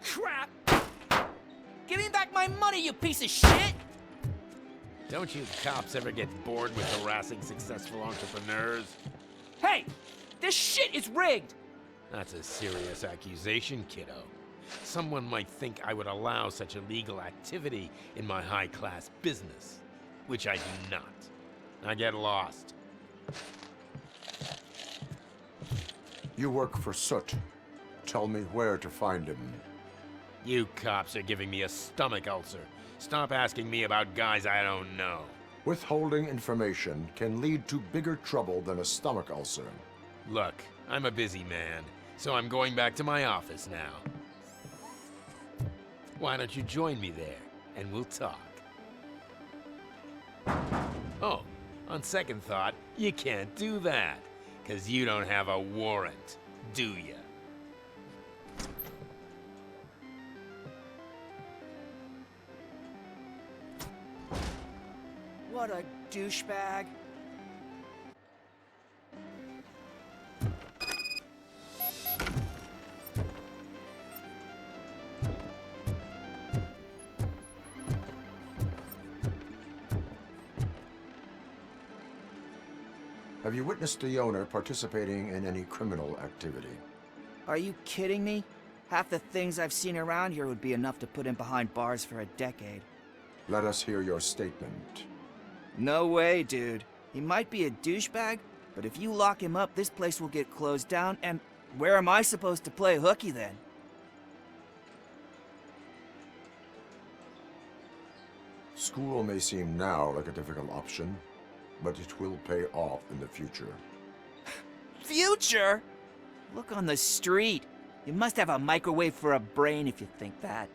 crap! Give me back my money, you piece of shit! Don't you cops ever get bored with harassing successful entrepreneurs? Hey! This shit is rigged! That's a serious accusation, kiddo. Someone might think I would allow such illegal activity in my high-class business, which I do not. Now get lost. You work for Soot. Tell me where to find him. You cops are giving me a stomach ulcer. Stop asking me about guys I don't know. Withholding information can lead to bigger trouble than a stomach ulcer. Look, I'm a busy man, so I'm going back to my office now. Why don't you join me there, and we'll talk. Oh, on second thought, you can't do that, 'cause you don't have a warrant, do ya? What a douchebag. Have you witnessed the owner participating in any criminal activity? Are you kidding me? Half the things I've seen around here would be enough to put him behind bars for a decade. Let us hear your statement. No way, dude. He might be a douchebag, but if you lock him up, this place will get closed down, and where am I supposed to play hooky then? School may seem now like a difficult option, but it will pay off in the future. Future? Look on the street. You must have a microwave for a brain if you think that.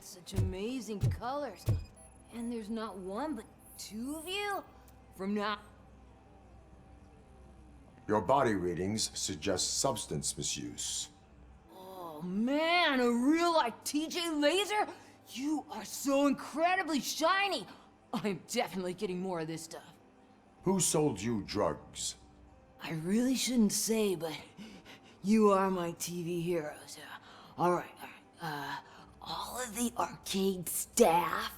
Such amazing colors. And there's not one, but two of you? From now... Your body readings suggest substance misuse. Oh man, a real like TJ Laser? You are so incredibly shiny. I'm definitely getting more of this stuff. Who sold you drugs? I really shouldn't say, but you are my TV heroes. All right. All of the arcade staff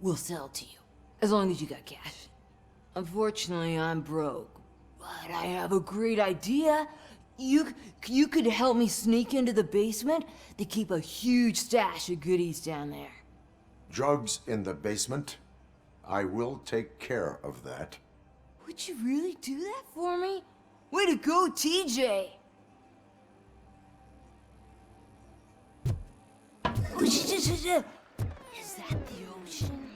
will sell to you, as long as you got cash. Unfortunately, I'm broke, but I have a great idea. You could help me sneak into the basement. They keep a huge stash of goodies down there. Drugs in the basement? I will take care of that. Would you really do that for me? Way to go, TJ! Is that the ocean?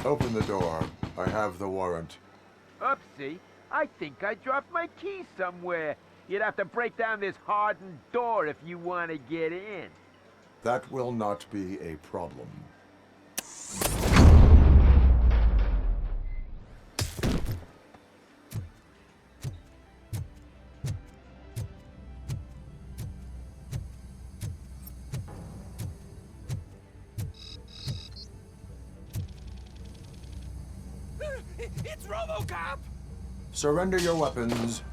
Open the door. I have the warrant. Oopsie, I think I dropped my key somewhere. You'd have to break down this hardened door if you want to get in. That will not be a problem. It's Robocop! Surrender your weapons.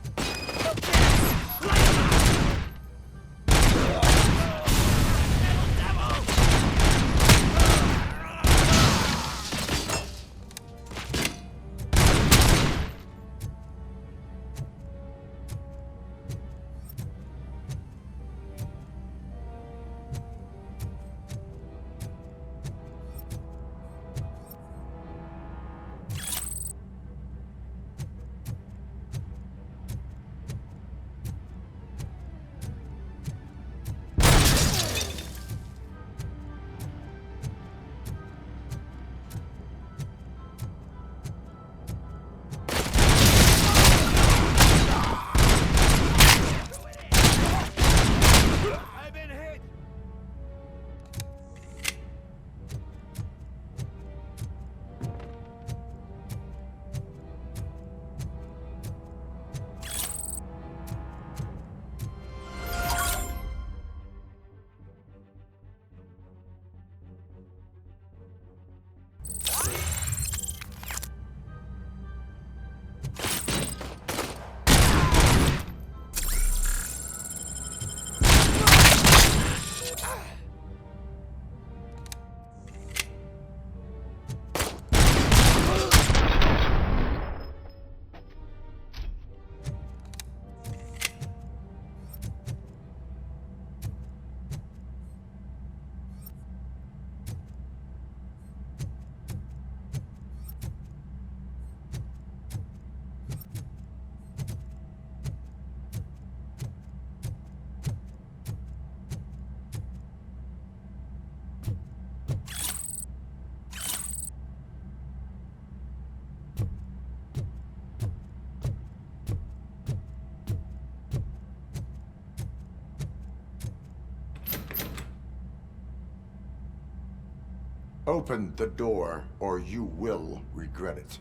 Open the door, or you will regret it.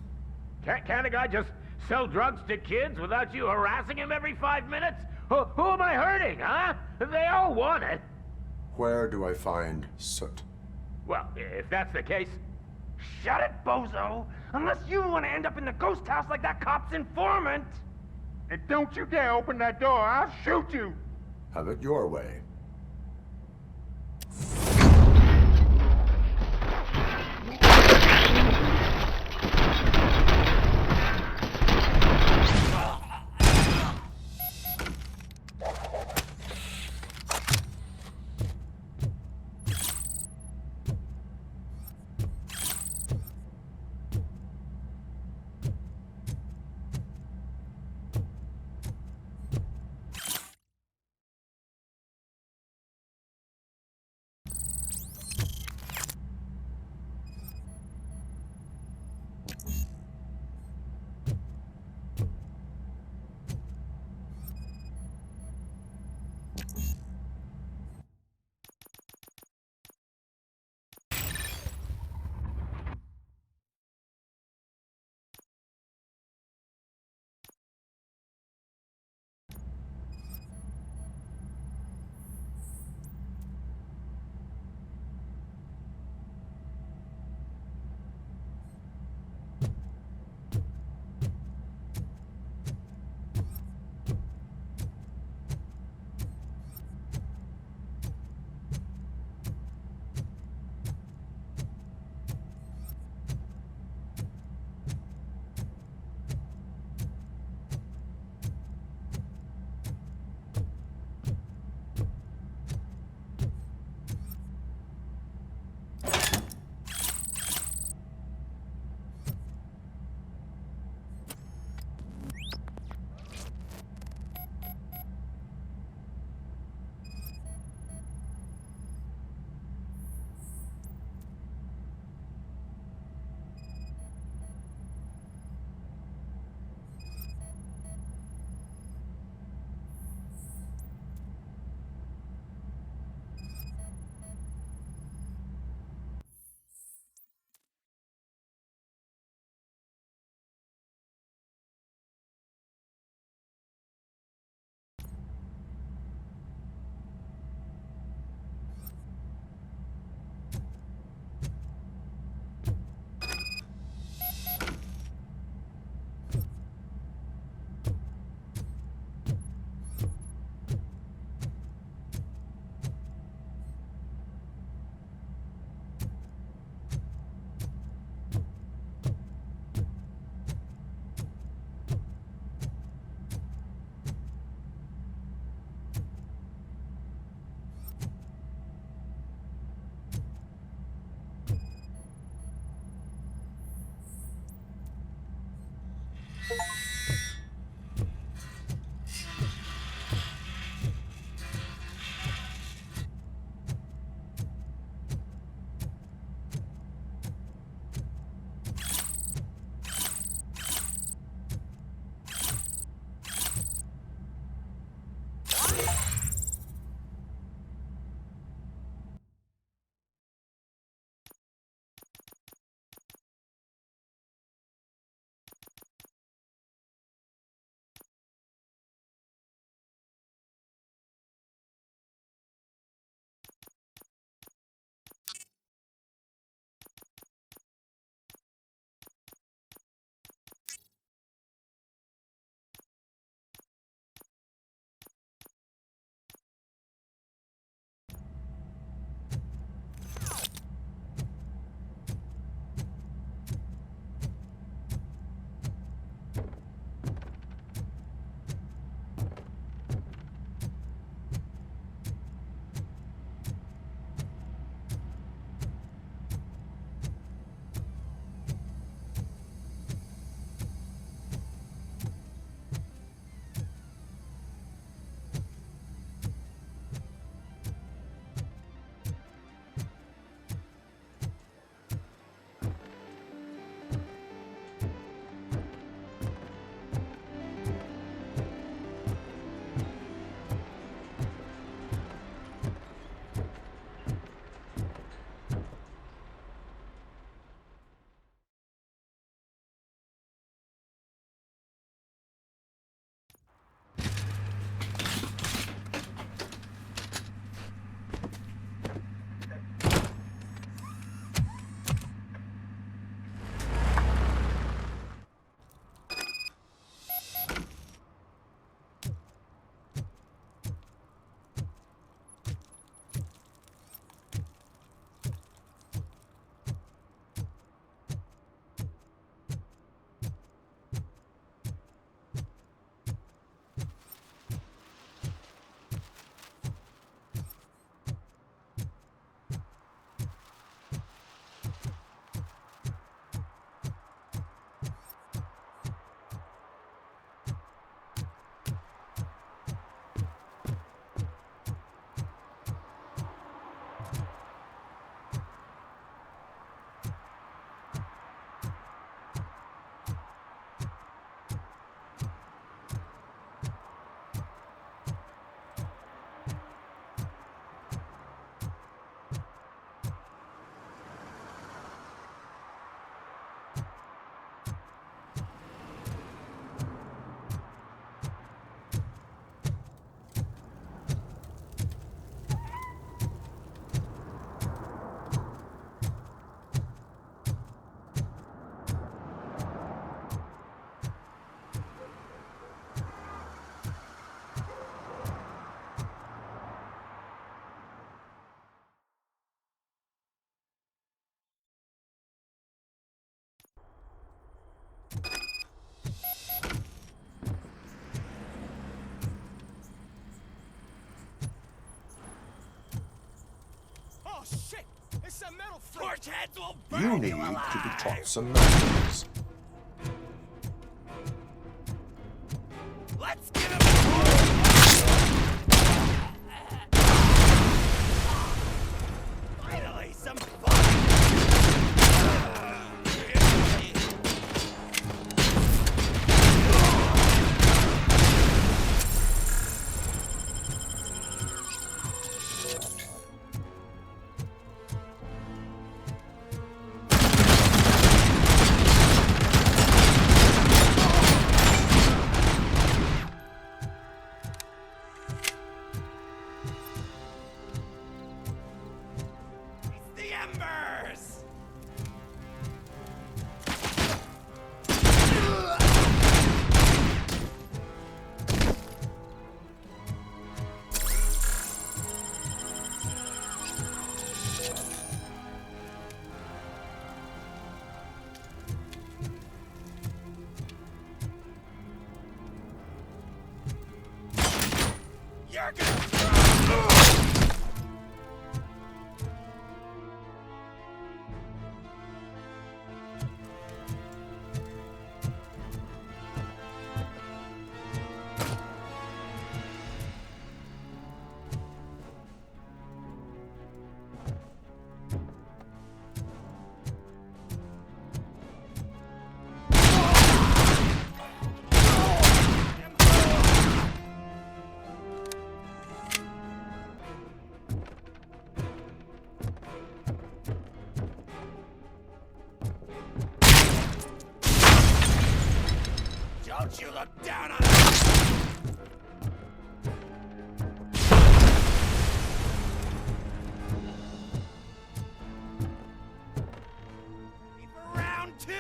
Can't a guy just sell drugs to kids without you harassing him every 5 minutes? Who am I hurting, huh? They all want it. Where do I find Soot? Well, if that's the case, Shut it, bozo! Unless you want to end up in the ghost house like that cop's informant! And don't you dare open that door, I'll shoot you! Have it your way. Oh shit! It's a metal torch heads will You need to be taught some manners. Let's get him! Finally, some fun! The embers! You're gonna Don't you look down on us! For round two!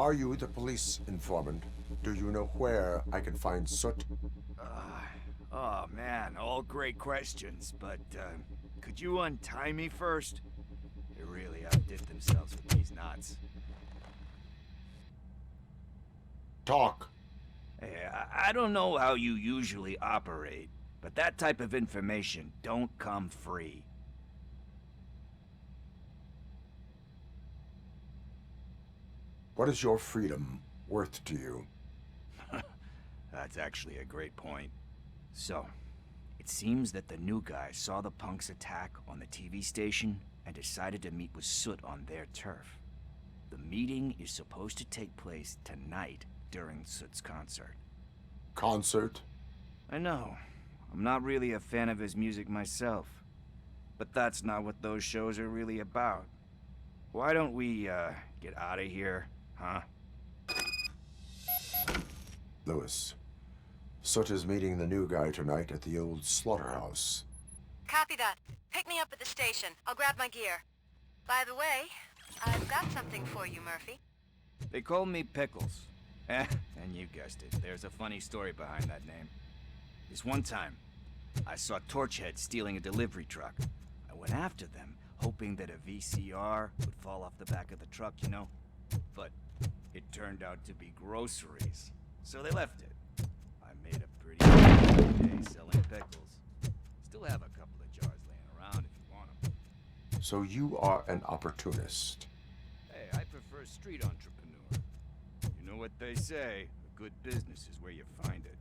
Are you the police informant? Do you know where I can find Soot? Oh man, all great questions, but could you untie me first? They really outdid themselves with these knots. Talk. Hey, I don't know how you usually operate, but that type of information don't come free. What is your freedom worth to you? That's actually a great point. So, it seems that the new guy saw the punks attack on the TV station and decided to meet with Soot on their turf. The meeting is supposed to take place tonight during Soot's concert. Concert? I know. I'm not really a fan of his music myself. But that's not what those shows are really about. Why don't we, get out of here, huh? Lewis. Soot is meeting the new guy tonight at the old slaughterhouse. Copy that. Pick me up at the station. I'll grab my gear. By the way, I've got something for you, Murphy. They call me Pickles. And you guessed it. There's a funny story behind that name. This one time, I saw Torchhead stealing a delivery truck. I went after them, hoping that a VCR would fall off the back of the truck, you know? But it turned out to be groceries. So they left it. I made a pretty good day selling pickles. Still have a couple of jars laying around if you want them. So you are an opportunist. Hey, I prefer street entrepreneur. You know what they say, a good business is where you find it.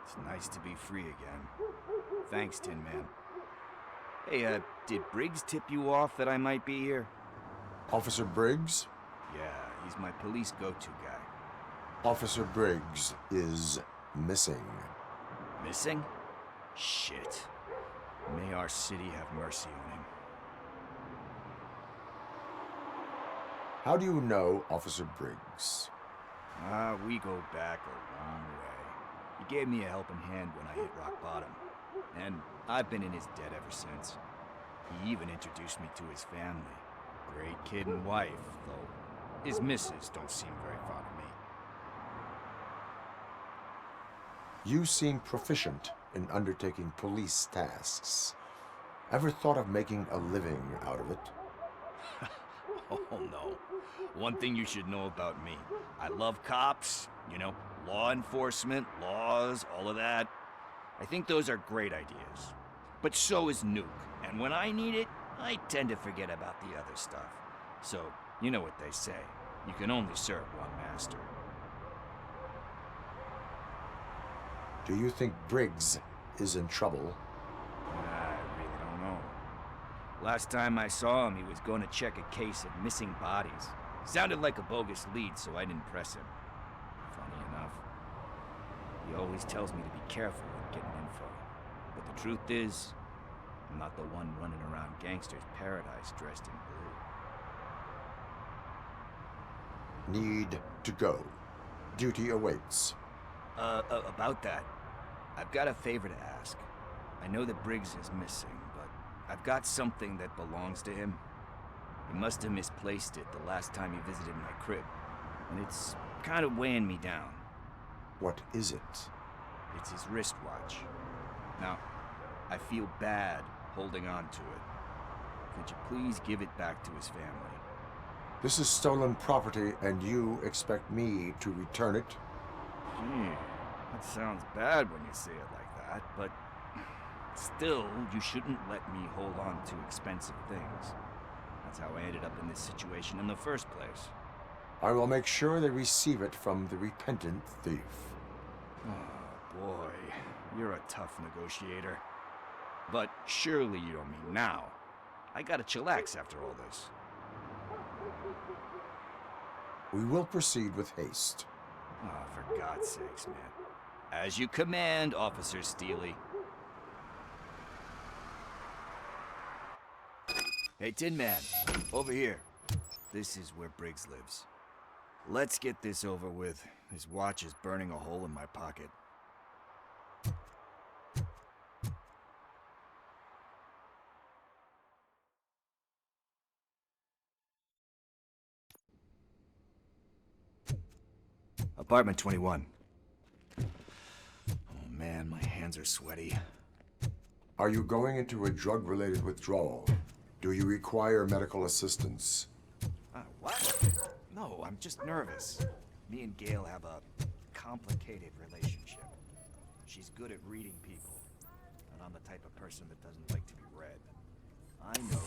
It's nice to be free again. Thanks, Tin Man. Hey, did Briggs tip you off that I might be here? Officer Briggs? Yeah, he's my police go-to guy. Officer Briggs is missing. Missing? Shit. May our city have mercy on him. How do you know Officer Briggs? We go back a long way. He gave me a helping hand when I hit rock bottom. And I've been in his debt ever since. He even introduced me to his family. Great kid and wife, though his missus don't seem very fond of me. You seem proficient in undertaking police tasks. Ever thought of making a living out of it? Oh no. One thing you should know about me. I love cops, you know, law enforcement, laws, all of that. I think those are great ideas. But so is Nuke, and when I need it, I tend to forget about the other stuff. So, you know what they say. You can only serve one master. Do you think Briggs is in trouble? I really don't know. Last time I saw him, he was going to check a case of missing bodies. Sounded like a bogus lead, so I didn't press him. Funny enough. He always tells me to be careful when getting info. But the truth is, I'm not the one running around gangster's paradise dressed in blue. Need to go. Duty awaits. About that, I've got a favor to ask. I know that Briggs is missing, but I've got something that belongs to him. He must have misplaced it the last time he visited my crib, and it's kind of weighing me down. What is it? It's his wristwatch. Now, I feel bad holding on to it. Could you please give it back to his family? This is stolen property, and you expect me to return it? Gee, that sounds bad when you say it like that, but still, you shouldn't let me hold on to expensive things. That's how I ended up in this situation in the first place. I will make sure they receive it from the repentant thief. Oh, boy. You're a tough negotiator. But surely you don't mean now. I gotta chillax after all this. We will proceed with haste. Oh, for God's sakes, man. As you command, Officer Steely. Hey, Tin Man, over here. This is where Briggs lives. Let's get this over with. His watch is burning a hole in my pocket. Apartment 21. Oh man, my hands are sweaty. Are you going into a drug-related withdrawal? Do you require medical assistance? What? No, I'm just nervous. Me and Gail have a complicated relationship. She's good at reading people, and I'm the type of person that doesn't like to be read. I know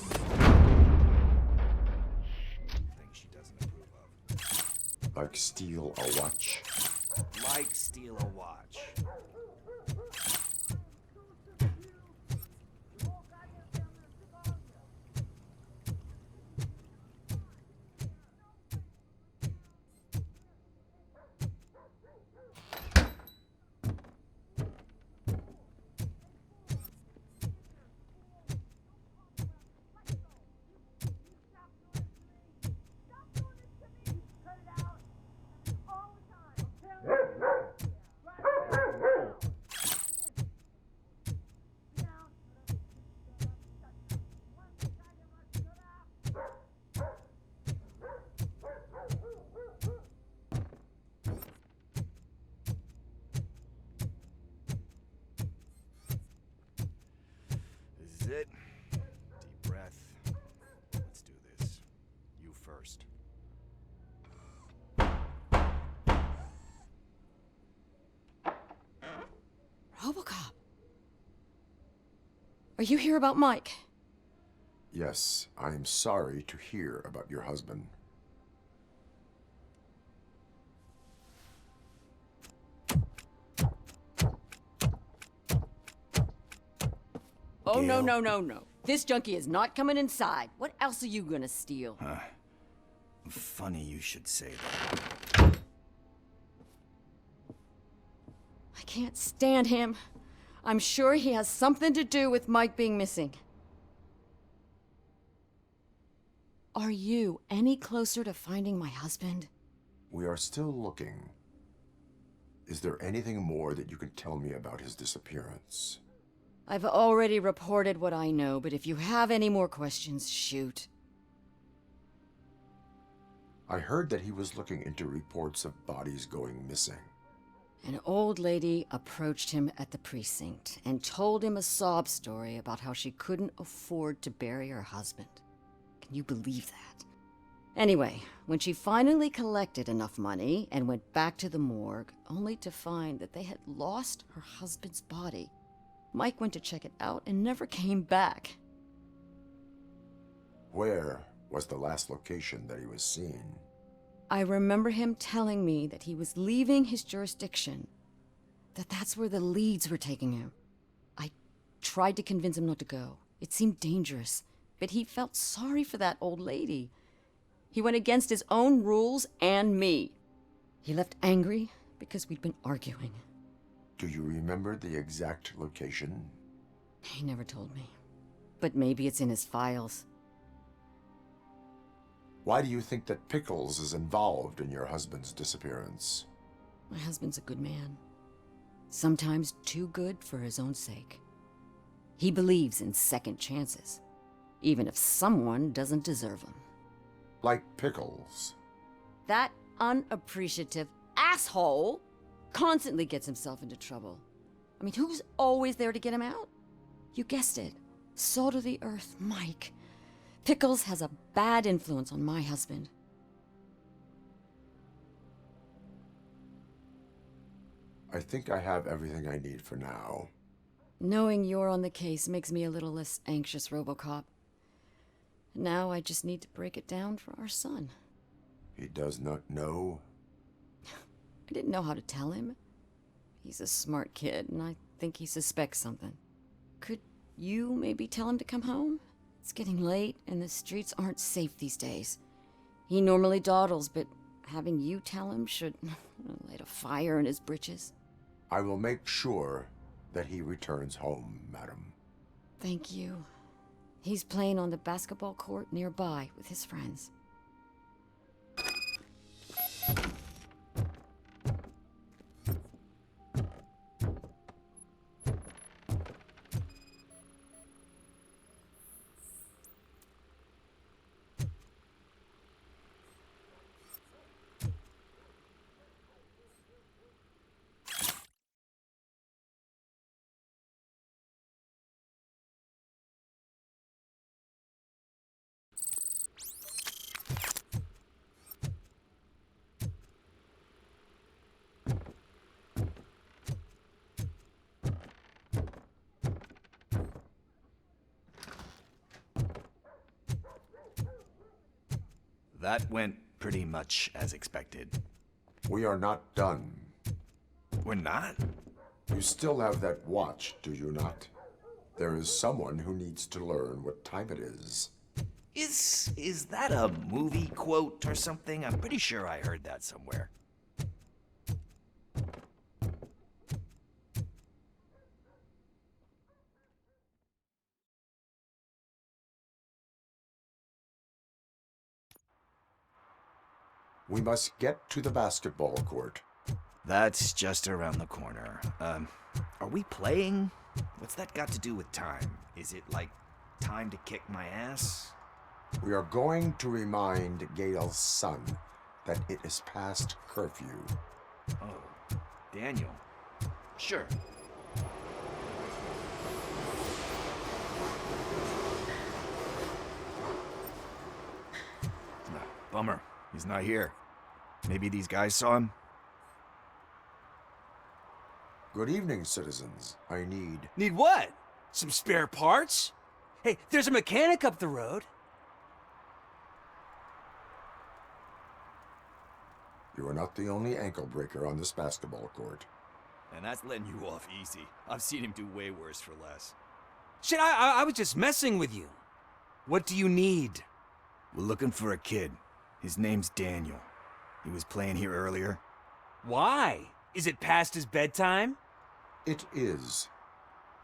things she doesn't approve of. Like steal a watch? Like steal a watch. This is it. Deep breath. Let's do this. You first. Robocop. Are you here about Mike? Yes, I am sorry to hear about your husband. Oh, no, Gail. no, no, no. This junkie is not coming inside. What else are you gonna steal? Funny you should say that. I can't stand him. I'm sure he has something to do with Mike being missing. Are you any closer to finding my husband? We are still looking. Is there anything more that you can tell me about his disappearance? I've already reported what I know, but if you have any more questions, shoot. I heard that he was looking into reports of bodies going missing. An old lady approached him at the precinct and told him a sob story about how she couldn't afford to bury her husband. Can you believe that? Anyway, when she finally collected enough money and went back to the morgue, only to find that they had lost her husband's body, Mike went to check it out and never came back. Where was the last location that he was seen? I remember him telling me that he was leaving his jurisdiction, that's where the leads were taking him. I tried to convince him not to go. It seemed dangerous, but he felt sorry for that old lady. He went against his own rules and me. He left angry because we'd been arguing. Do you remember the exact location? He never told me, but maybe it's in his files. Why do you think that Pickles is involved in your husband's disappearance? My husband's a good man. Sometimes too good for his own sake. He believes in second chances, even if someone doesn't deserve them. Like Pickles. That unappreciative asshole constantly gets himself into trouble. I mean, who's always there to get him out? You guessed it. Salt of the earth, Mike. Pickles has a bad influence on my husband. I think I have everything I need for now. Knowing you're on the case makes me a little less anxious, Robocop. Now I just need to break it down for our son. He does not know. I didn't know how to tell him. He's a smart kid, and I think he suspects something. Could you maybe tell him to come home? It's getting late, and the streets aren't safe these days. He normally dawdles, but having you tell him should light a fire in his britches. I will make sure that he returns home, madam. Thank you. He's playing on the basketball court nearby with his friends. That went pretty much as expected. We are not done. We're not? You still have that watch, do you not? There is someone who needs to learn what time it is. Is that a movie quote or something? I'm pretty sure I heard that somewhere. We must get to the basketball court. That's just around the corner. Are we playing? What's that got to do with time? Is it like time to kick my ass? We are going to remind Gail's son that it is past curfew. Oh, Daniel. Sure. Bummer. He's not here. Maybe these guys saw him? Good evening, citizens. I need... Need what? Some spare parts? Hey, there's a mechanic up the road. You are not the only ankle breaker on this basketball court. And that's letting you off easy. I've seen him do way worse for less. Shit, I was just messing with you. What do you need? We're looking for a kid. His name's Daniel. He was playing here earlier. Why? Is it past his bedtime? It is.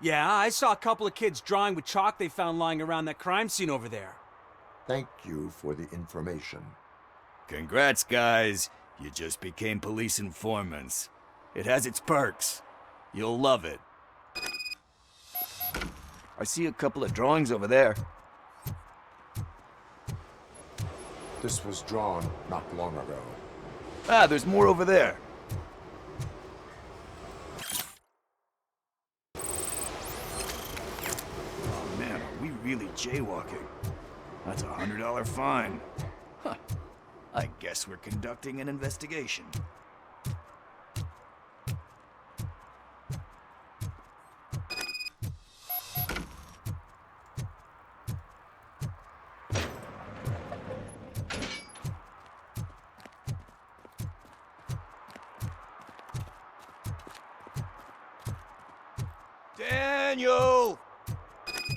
Yeah, I saw a couple of kids drawing with chalk they found lying around that crime scene over there. Thank you for the information. Congrats, guys. You just became police informants. It has its perks. You'll love it. I see a couple of drawings over there. This was drawn not long ago. Ah, there's more over there. Oh man, are we really jaywalking? That's a $100 fine. Huh. I guess we're conducting an investigation. Daniel!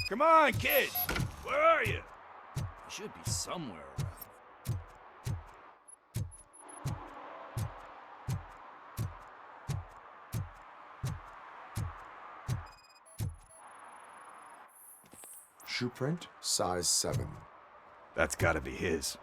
Come on, kid! Where are you? You should be somewhere around. Shoe print, size 7. That's gotta be his.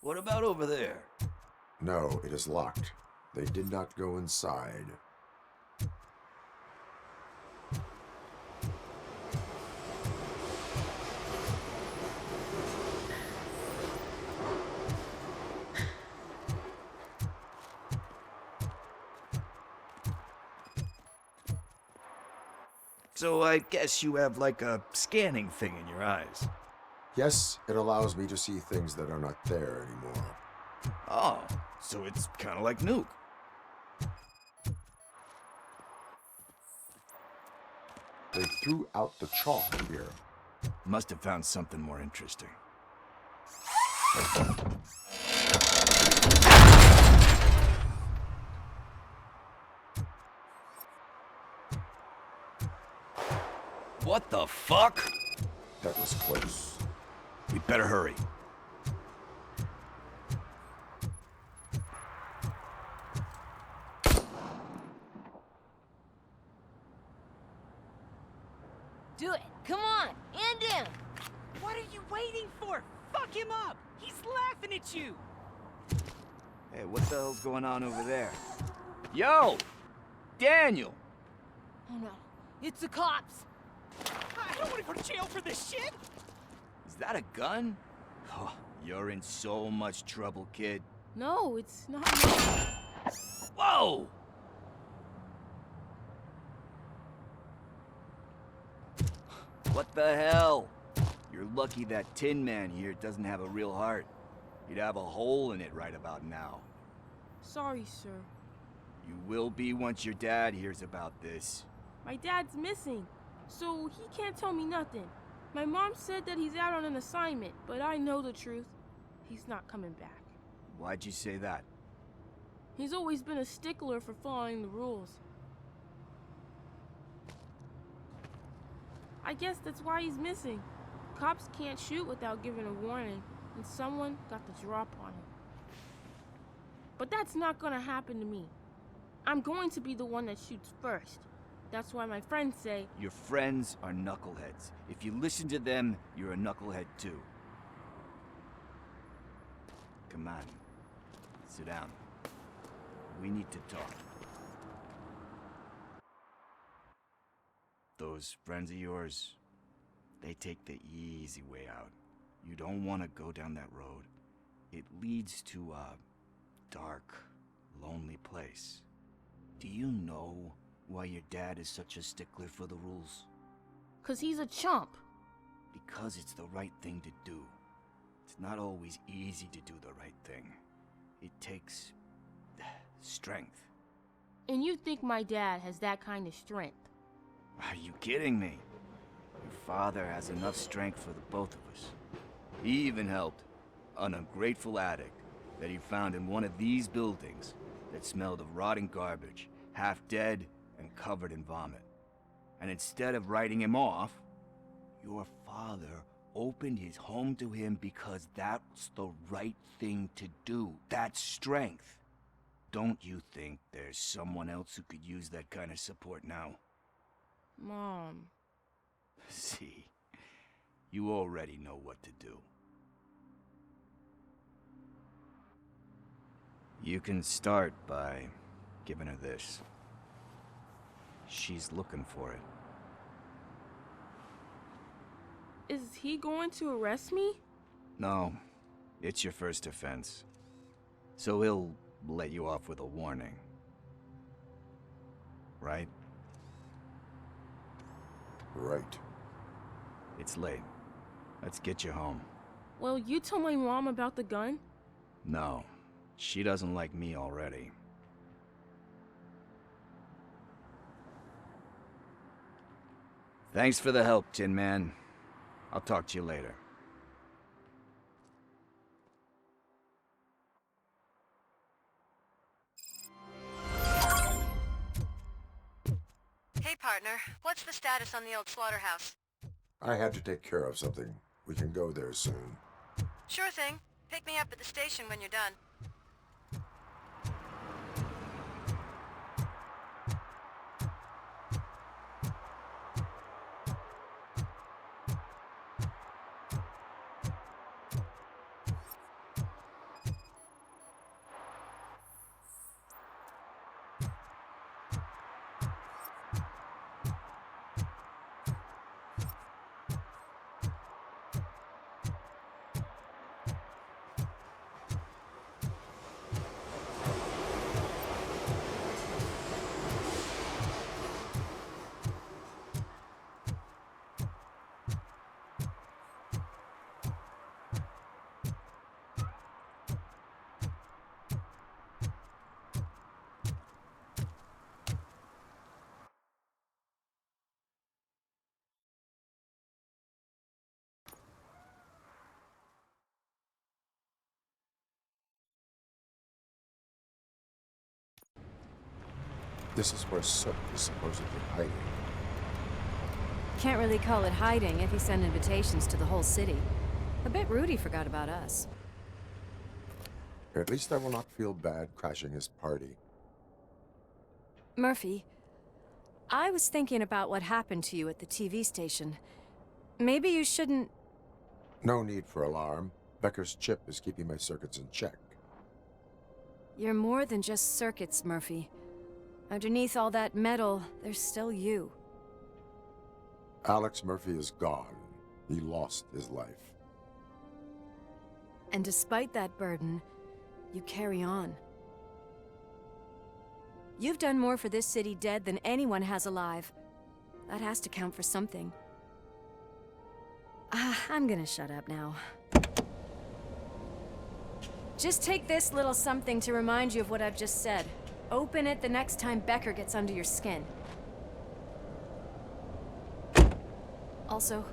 What about over there? No, it is locked. They did not go inside. So I guess you have like a scanning thing in your eyes. Yes, it allows me to see things that are not there anymore. Oh, so it's kind of like Nuke. They threw out the chalk here. Must have found something more interesting. What the fuck? That was close. We better hurry. Do it. Come on. End him. What are you waiting for? Fuck him up! He's laughing at you! Hey, what the hell's going on over there? Yo! Daniel! Oh no. It's the cops. I don't want to go to jail for this shit! Is that a gun? Oh, you're in so much trouble, kid. No, it's not. Whoa! What the hell? You're lucky that Tin Man here doesn't have a real heart. He'd have a hole in it right about now. Sorry, sir. You will be once your dad hears about this. My dad's missing, so he can't tell me nothing. My mom said that he's out on an assignment, but I know the truth. He's not coming back. Why'd you say that? He's always been a stickler for following the rules. I guess that's why he's missing. Cops can't shoot without giving a warning, and someone got the drop on him. But that's not gonna happen to me. I'm going to be the one that shoots first. That's why my friends say... Your friends are knuckleheads. If you listen to them, you're a knucklehead too. Come on. Sit down. We need to talk. Those friends of yours, they take the easy way out. You don't want to go down that road. It leads to a dark, lonely place. Do you know why your dad is such a stickler for the rules? 'Cause he's a chump. Because it's the right thing to do. It's not always easy to do the right thing. It takes strength. And you think my dad has that kind of strength? Are you kidding me? Your father has enough strength for the both of us. He even helped an ungrateful addict that he found in one of these buildings that smelled of rotting garbage, half dead and covered in vomit. And instead of writing him off, your father opened his home to him because that's the right thing to do. That's strength. Don't you think there's someone else who could use that kind of support now? Mom. See, you already know what to do. You can start by giving her this. She's looking for it. Is he going to arrest me? No, it's your first offense. So he'll let you off with a warning. Right? Right. It's late. Let's get you home. Well, you tell my mom about the gun? No, she doesn't like me already. Thanks for the help, Tin Man. I'll talk to you later. Hey, partner. What's the status on the old slaughterhouse? I had to take care of something. We can go there soon. Sure thing. Pick me up at the station when you're done. This is where Sook is supposedly hiding. Can't really call it hiding if he sent invitations to the whole city. A bit rude he forgot about us. At least I will not feel bad crashing his party. Murphy, I was thinking about what happened to you at the TV station. Maybe you shouldn't... No need for alarm. Becker's chip is keeping my circuits in check. You're more than just circuits, Murphy. Underneath all that metal, there's still you. Alex Murphy is gone. He lost his life. And despite that burden, you carry on. You've done more for this city dead than anyone has alive. That has to count for something. I'm gonna shut up now. Just take this little something to remind you of what I've just said. Open it the next time Becker gets under your skin. Also,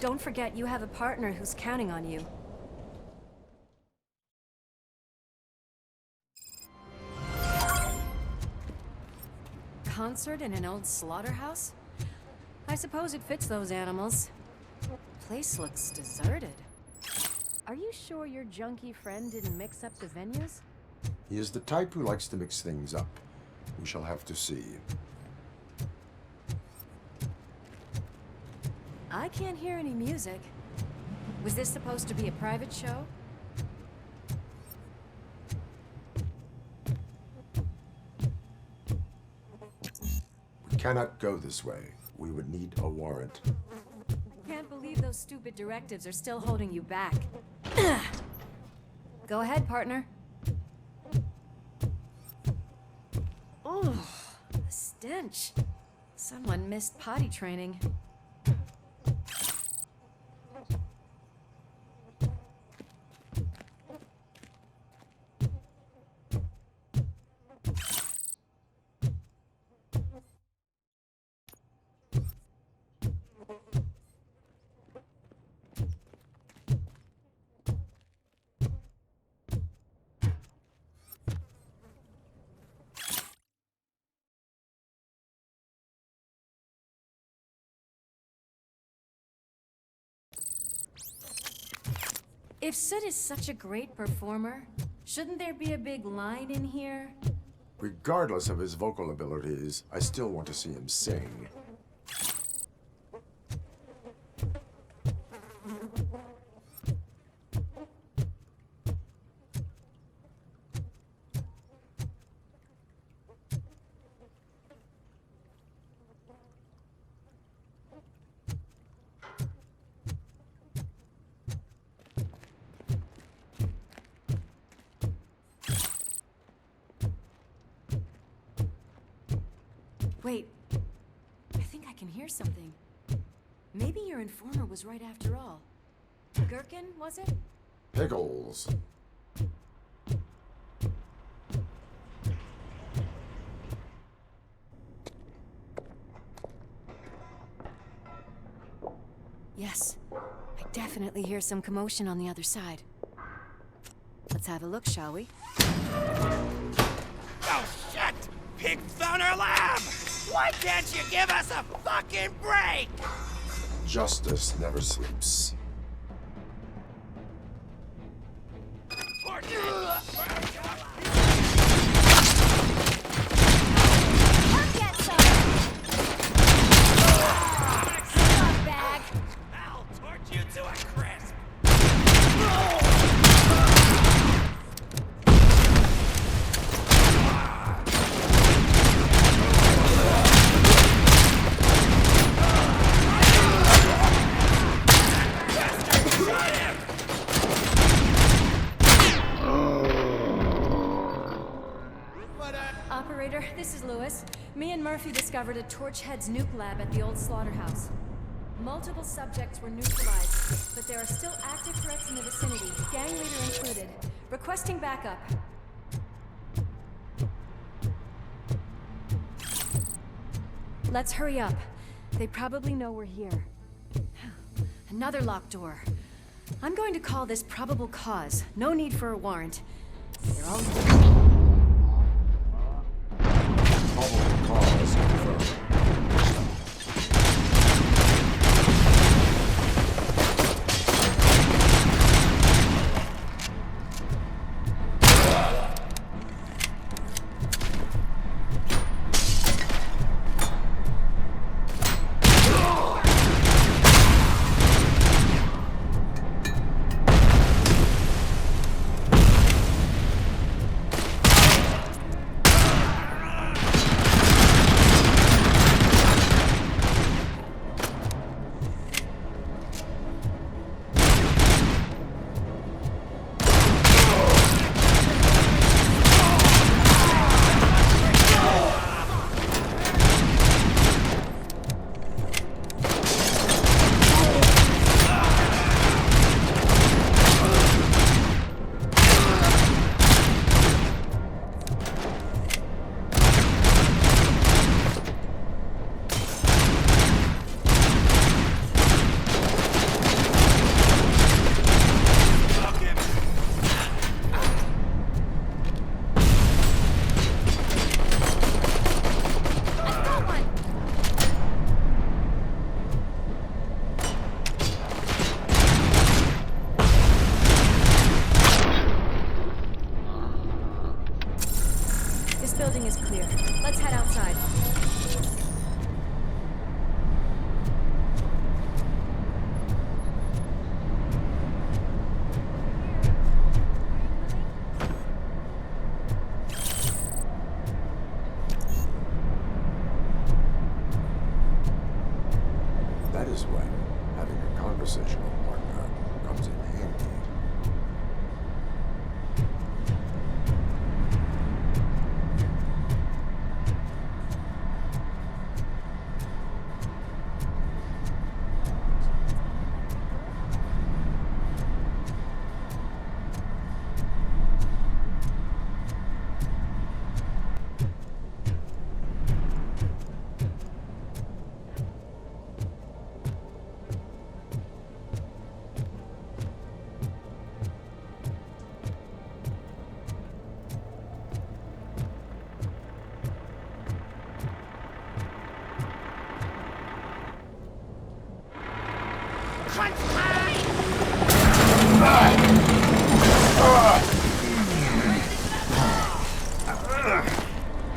don't forget you have a partner who's counting on you. Concert in an old slaughterhouse? I suppose it fits those animals. Place looks deserted. Are you sure your junkie friend didn't mix up the venues? He is the type who likes to mix things up. We shall have to see. I can't hear any music. Was this supposed to be a private show? We cannot go this way. We would need a warrant. Can't believe those stupid directives are still holding you back. Go ahead, partner. Oh, the stench. Someone missed potty training. If Sid is such a great performer, shouldn't there be a big line in here? Regardless of his vocal abilities, I still want to see him sing. Wait, I think I can hear something. Maybe your informer was right after all. Gherkin, was it? Pickles. Yes, I definitely hear some commotion on the other side. Let's have a look, shall we? Oh, shit! Pig found our lab! Why can't you give us a fucking break? Justice never sleeps. I'll torch you to a crisp! Operator, this is Lewis. Me and Murphy discovered a Torchhead's nuke lab at the old slaughterhouse. Multiple subjects were neutralized, but there are still active threats in the vicinity, gang leader included. Requesting backup. Let's hurry up. They probably know we're here. Another locked door. I'm going to call this probable cause. No need for a warrant. They're all... Probable cause confirmed. Building is clear. Let's head outside. That is when having a conversational partner comes in handy.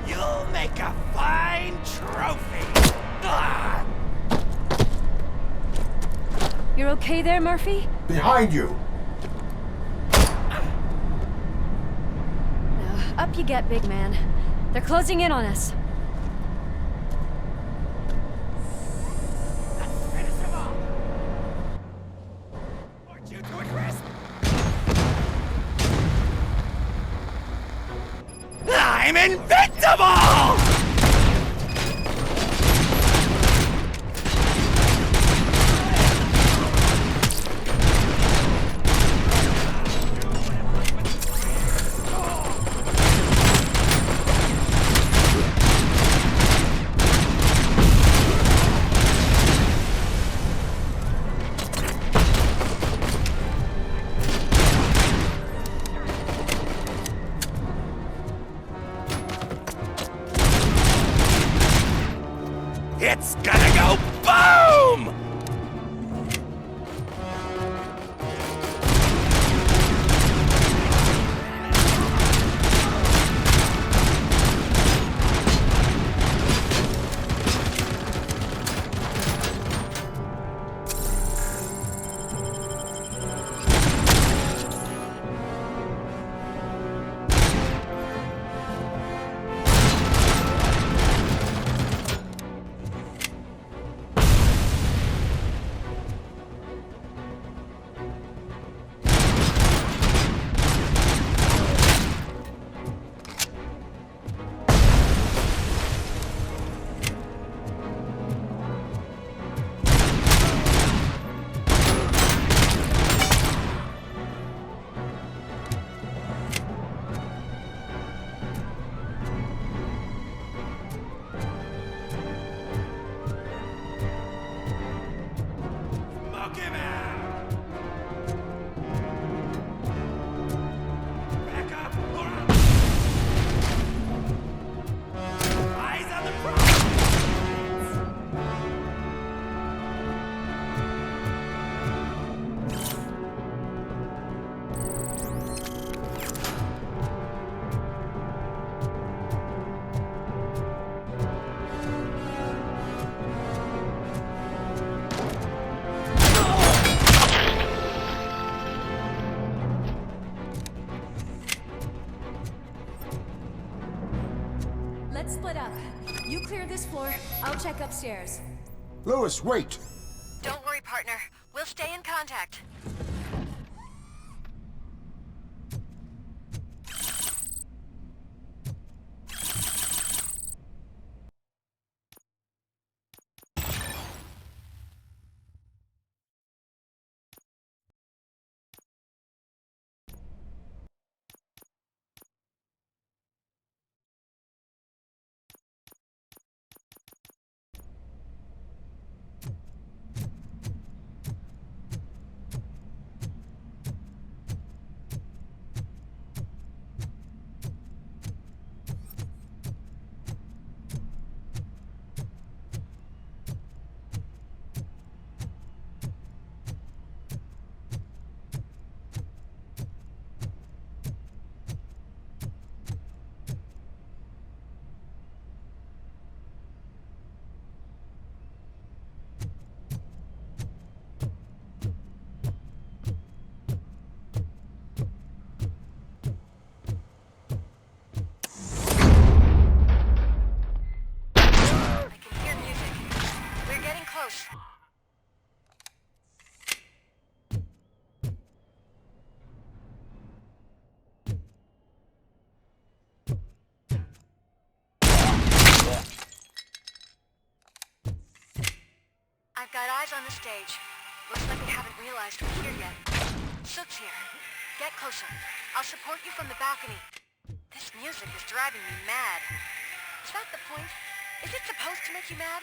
You'll make a fine trophy. You're okay there, Murphy? Behind you! Up you get, big man. They're closing in on us. I'm invincible! It's gonna go boom! let's split up. You clear this floor, I'll check upstairs. Lewis, wait! Don't worry, partner. We'll stay in contact. I've got eyes on the stage. Looks like they haven't realized we're here yet. Sook's here. Get closer. I'll support you from the balcony. This music is driving me mad. Is that the point? Is it supposed to make you mad?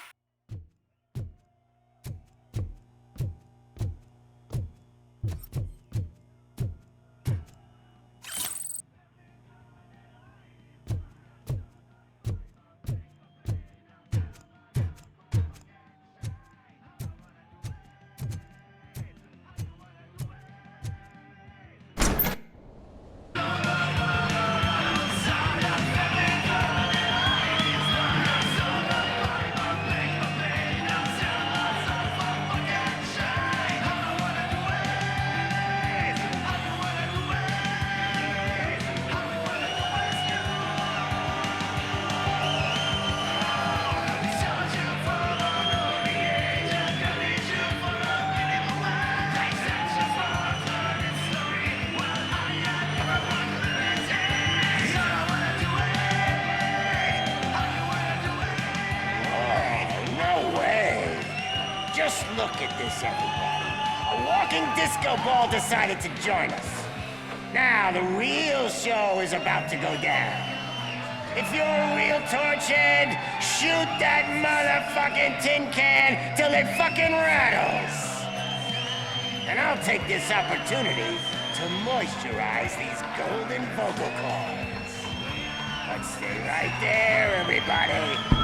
Just look at this, everybody. A walking disco ball decided to join us. Now the real show is about to go down. If you're a real torchhead, shoot that motherfucking tin can till it fucking rattles. And I'll take this opportunity to moisturize these golden vocal cords. But stay right there, everybody.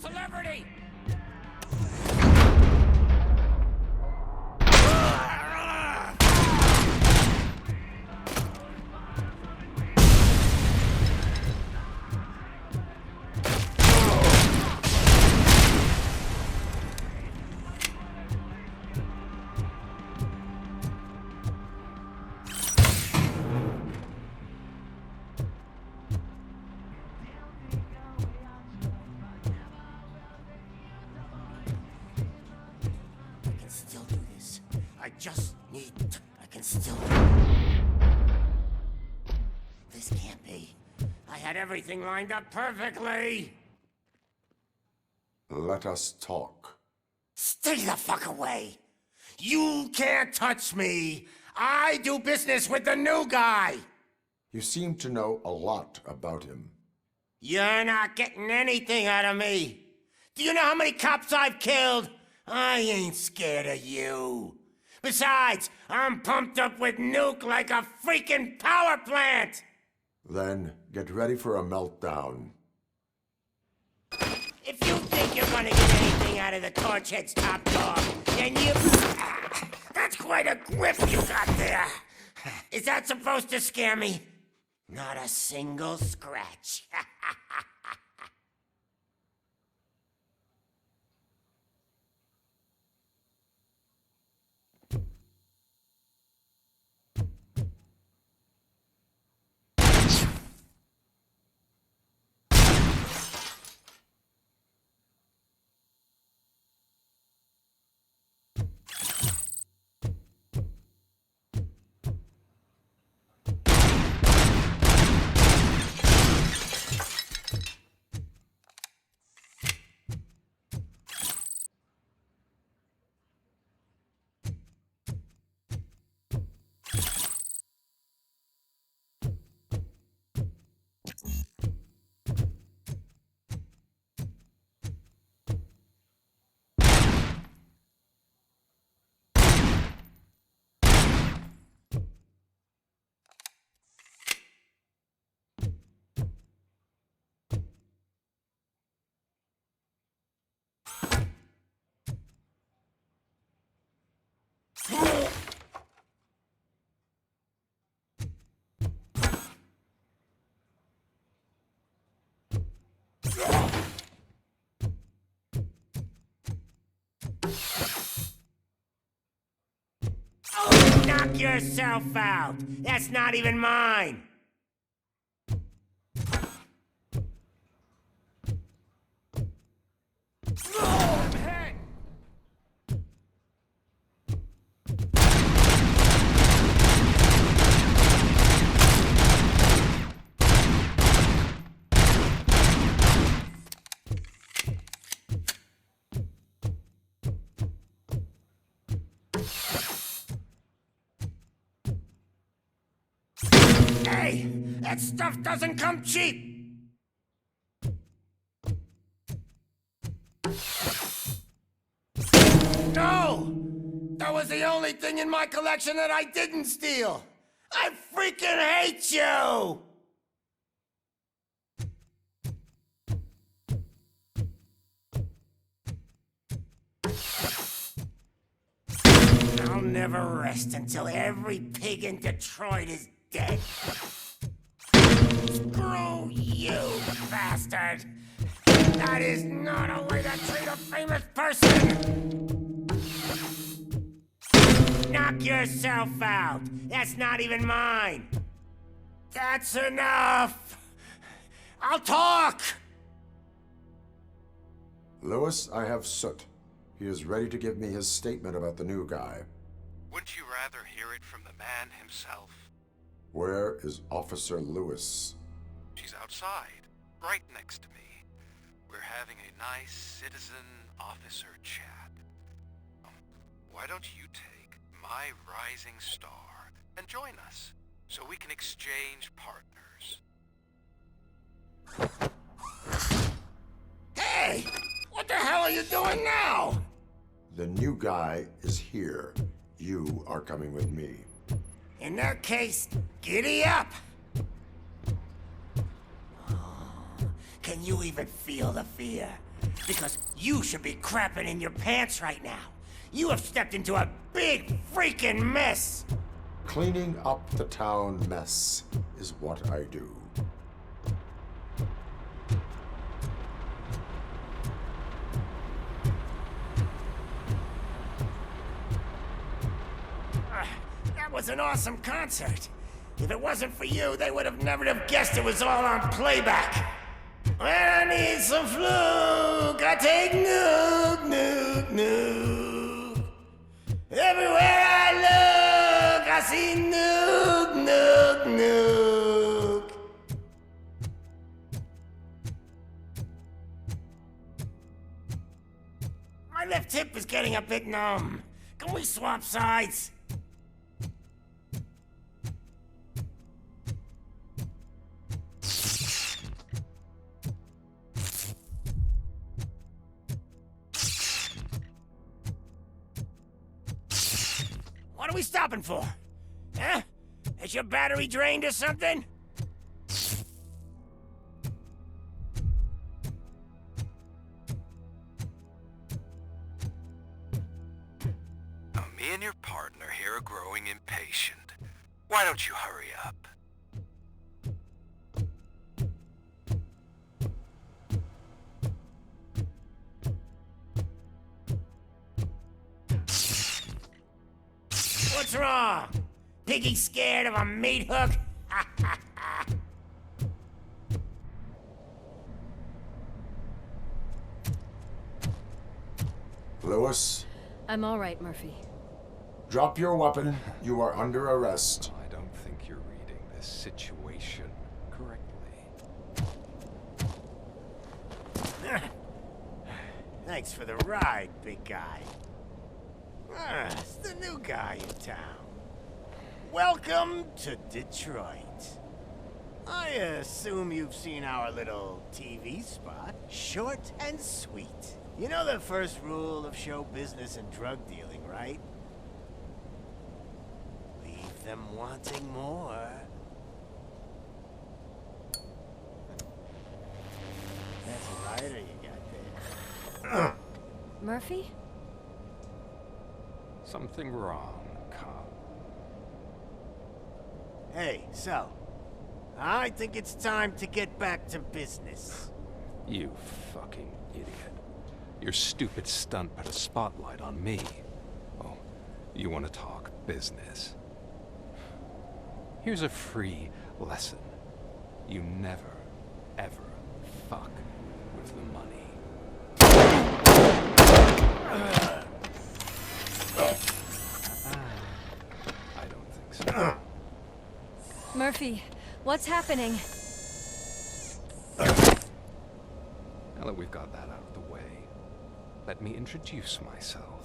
Celebrity! Had everything lined up perfectly. Let us talk. Stay the fuck away. You can't touch me. I do business with the new guy. You seem to know a lot about him. You're not getting anything out of me. Do you know how many cops I've killed? I ain't scared of you. Besides, I'm pumped up with nuke like a freaking power plant. Then get ready for a meltdown. If you think you're gonna get anything out of the Torchhead's top dog, then you... That's quite a grip you got there. Is that supposed to scare me? Not a single scratch. Knock yourself out. That's not even mine. Hey, that stuff doesn't come cheap. No! That was the only thing in my collection that I didn't steal. I freaking hate you! I'll never rest until every pig in Detroit is dead. Screw you, bastard! That is not a way to treat a famous person! Knock yourself out. That's not even mine. That's enough! I'll talk! Lewis, I have Soot. He is ready to give me his statement about the new guy. Wouldn't you rather hear it from the man himself? Where is Officer Lewis? She's outside, right next to me. We're having a nice citizen-officer chat. Why don't you take my rising star and join us, so we can exchange partners? Hey! What the hell are you doing now? The new guy is here. You are coming with me. In that case, giddy up! Can you even feel the fear? Because you should be crapping in your pants right now. You have stepped into a big freaking mess! Cleaning up the town mess is what I do. That was an awesome concert. If it wasn't for you, they would have never have guessed it was all on playback. When I need some fluke, I take nuke, nuke, nuke. Everywhere I look, I see nuke, nuke, nuke. left hip is getting a bit numb. Can we swap sides? What are we stopping for? Huh? Is your battery drained or something? Me and your partner here are growing impatient. Why don't you hurry up? What's wrong? Piggy scared of a meat hook? Lewis, I'm all right, Murphy. drop your weapon. You are under arrest. I don't think you're reading this situation correctly. Thanks for the ride, big guy. It's the new guy in town. Welcome to Detroit. I assume you've seen our little TV spot. Short and sweet. You know the first rule of show business and drug dealing, right? Leave them wanting more. That's a lighter you got there. Murphy? Something wrong, cop. Hey, so, I think it's time to get back to business. You fucking idiot. Your stupid stunt put a spotlight on me. Oh, you want to talk business? Here's a free lesson. You never, ever fuck with the money. I don't think so. Murphy, what's happening? Now that we've got that out of the way, let me introduce myself.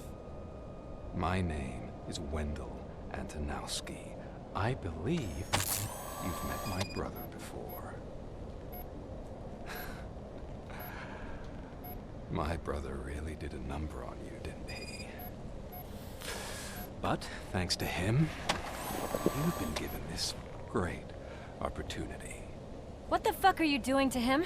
My name is Wendell Antonowski. I believe you've met my brother before. My brother really did a number on you, didn't he? But thanks to him, you've been given this great opportunity. What the fuck are you doing to him?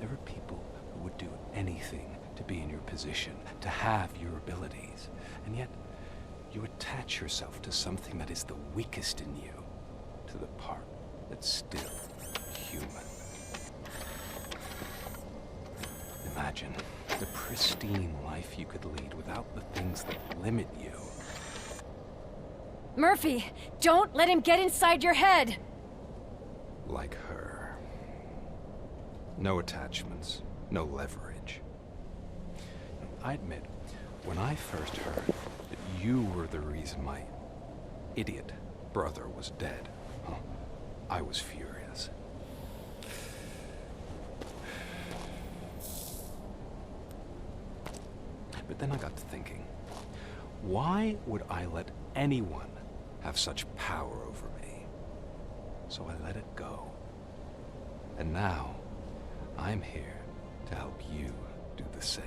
There are people who would do anything to be in your position, to have your abilities, and yet you attach yourself to something that is the weakest in you, to the part that's still human. Imagine the pristine life you could lead without the things that limit you. Murphy, don't let him get inside your head! Like her. No attachments, no leverage. I admit, when I first heard that you were the reason my idiot brother was dead, I was furious. But then I got to thinking, why would I let anyone have such power over me? So I let it go. And now, I'm here to help you do the same.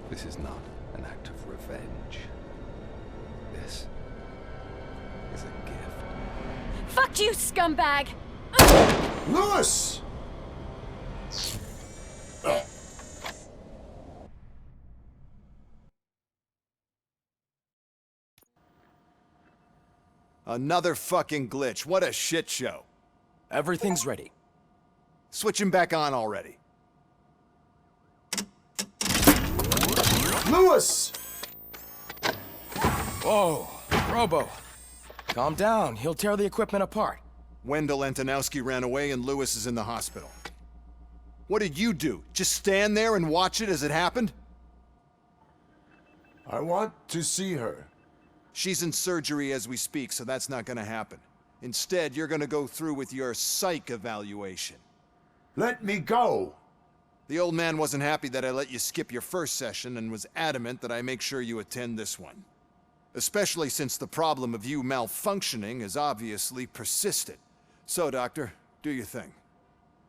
This is not an act of revenge. This is a gift. Fuck you, scumbag! Lewis! Another fucking glitch. What a shit show. Everything's ready. Switch him back on already. Lewis! Whoa, Robo. Calm down. He'll tear the equipment apart. Wendell Antonowski ran away and Lewis is in the hospital. What did you do? Just stand there and watch it as it happened? I want to see her. She's in surgery as we speak, so that's not gonna happen. Instead, you're gonna go through with your psych evaluation. Let me go! The old man wasn't happy that I let you skip your first session and was adamant that I make sure you attend this one. Especially since the problem of you malfunctioning has obviously persisted. So, Doctor, do your thing.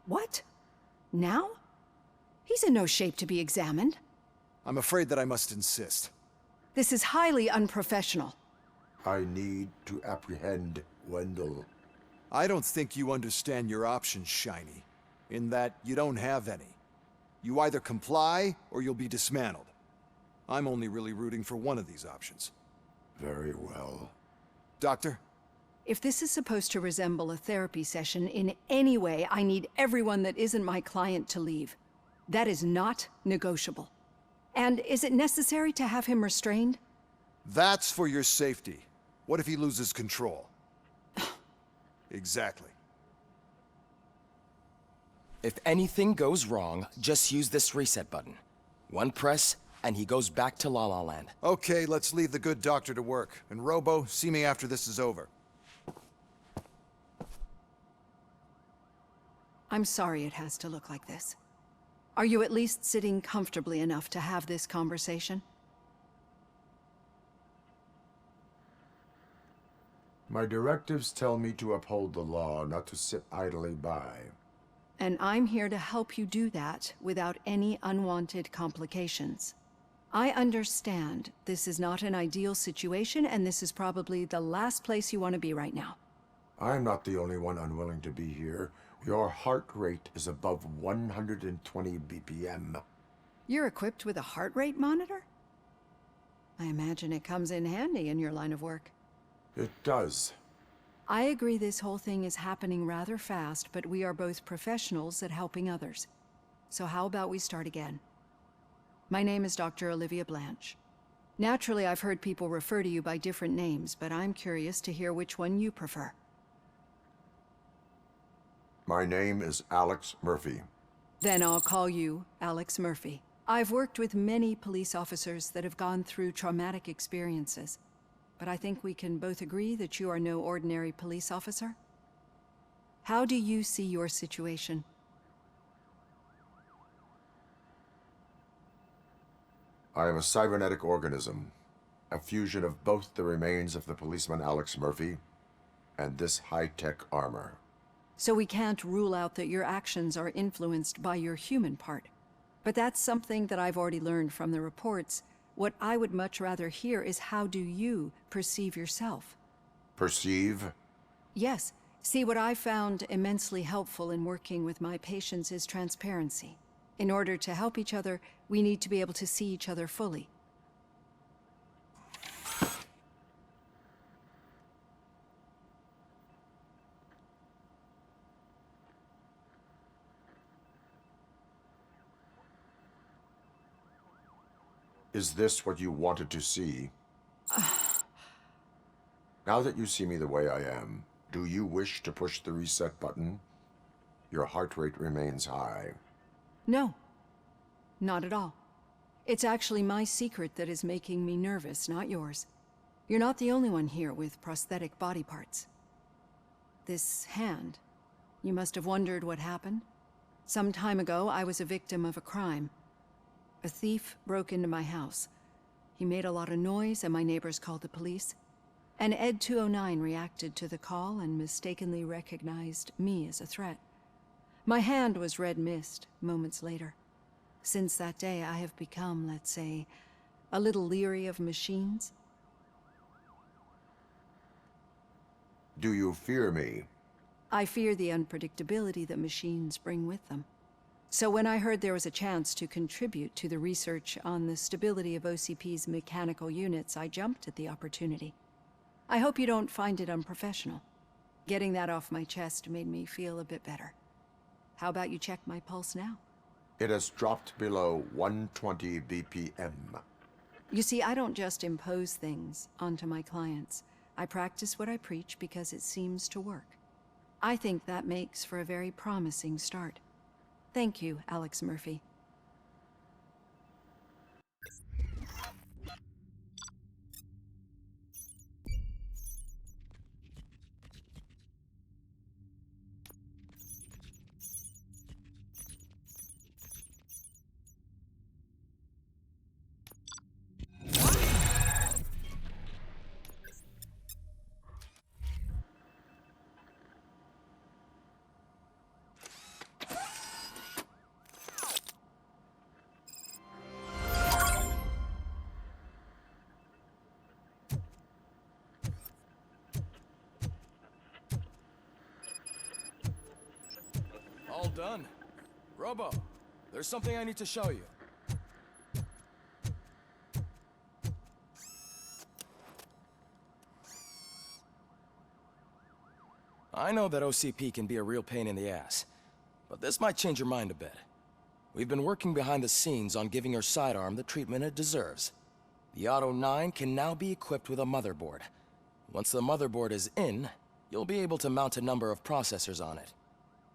What? Now? He's in no shape to be examined. I'm afraid that I must insist. This is highly unprofessional. I need to apprehend Wendell. I don't think you understand your options, Shiny. In that you don't have any. You either comply or you'll be dismantled. I'm only really rooting for one of these options. Very well. Doctor? If this is supposed to resemble a therapy session in any way, I need everyone that isn't my client to leave. That is not negotiable. And is it necessary to have him restrained? That's for your safety. What if he loses control? Exactly. If anything goes wrong, just use this reset button. One press, and he goes back to La La Land. Okay, let's leave the good doctor to work. And Robo, see me after this is over. I'm sorry it has to look like this. Are you at least sitting comfortably enough to have this conversation? My directives tell me to uphold the law, not to sit idly by. And I'm here to help you do that without any unwanted complications. I understand this is not an ideal situation, and this is probably the last place you want to be right now. I'm not the only one unwilling to be here. Your heart rate is above 120 BPM. You're equipped with a heart rate monitor? I imagine it comes in handy in your line of work. It does. I agree this whole thing is happening rather fast, but we are both professionals at helping others. So how about we start again? My name is Dr. Olivia Blanche. Naturally, I've heard people refer to you by different names, but I'm curious to hear which one you prefer. My name is Alex Murphy. Then I'll call you Alex Murphy. I've worked with many police officers that have gone through traumatic experiences, but I think we can both agree that you are no ordinary police officer. How do you see your situation? I am a cybernetic organism, a fusion of both the remains of the policeman Alex Murphy and this high-tech armor. So we can't rule out that your actions are influenced by your human part. But that's something that I've already learned from the reports. What I would much rather hear is how do you perceive yourself? Perceive? Yes. See, what I found immensely helpful in working with my patients is transparency. In order to help each other, we need to be able to see each other fully. Is this what you wanted to see? Now that you see me the way I am, do you wish to push the reset button? Your heart rate remains high. No, not at all. It's actually my secret that is making me nervous, not yours. You're not the only one here with prosthetic body parts. This hand, you must have wondered what happened. Some time ago, I was a victim of a crime. A thief broke into my house. He made a lot of noise and my neighbors called the police. And Ed 209 reacted to the call and mistakenly recognized me as a threat. My hand was red mist moments later. Since that day, I have become, let's say, a little leery of machines. Do you fear me? I fear the unpredictability that machines bring with them. So when I heard there was a chance to contribute to the research on the stability of OCP's mechanical units, I jumped at the opportunity. I hope you don't find it unprofessional. Getting that off my chest made me feel a bit better. How about you check my pulse now? It has dropped below 120 BPM. You see, I don't just impose things onto my clients. I practice what I preach because it seems to work. I think that makes for a very promising start. Thank you, Alex Murphy. done. Robo, there's something I need to show you. I know that OCP can be a real pain in the ass, but this might change your mind a bit. We've been working behind the scenes on giving your sidearm the treatment it deserves. The Auto 9 can now be equipped with a motherboard. Once the motherboard is in, you'll be able to mount a number of processors on it.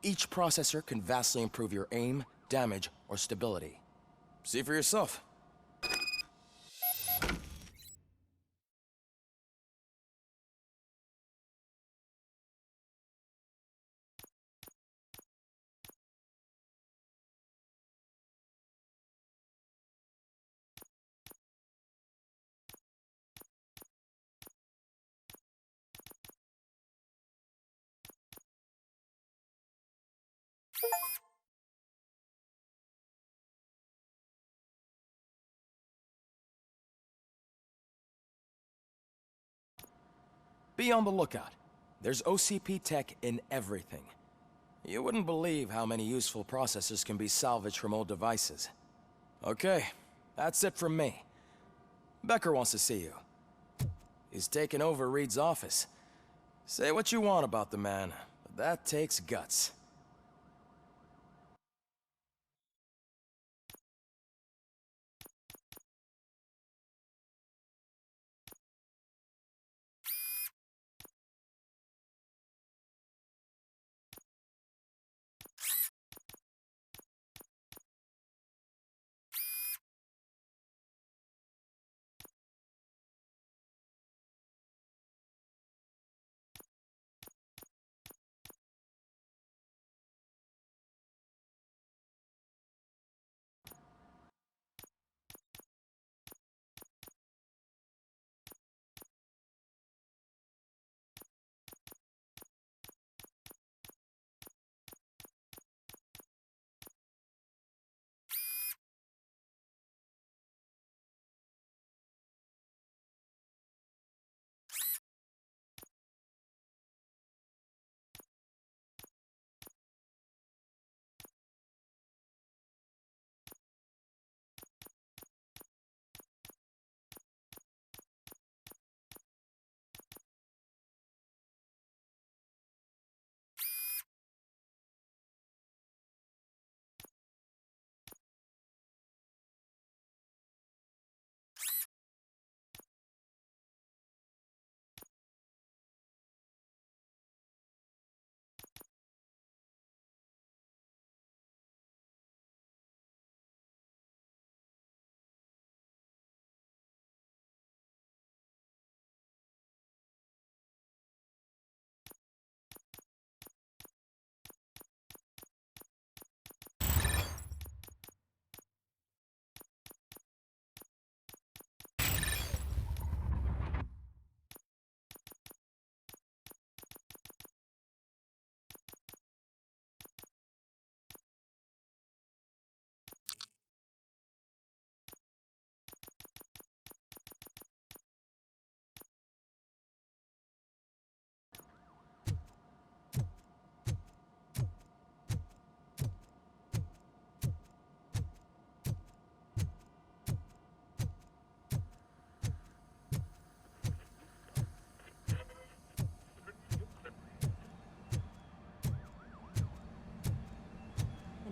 Each processor can vastly improve your aim, damage, or stability. See for yourself. Be on the lookout. There's OCP tech in everything. You wouldn't believe how many useful processors can be salvaged from old devices. Okay, that's it from me. Becker wants to see you. He's taken over Reed's office. Say what you want about the man, but that takes guts.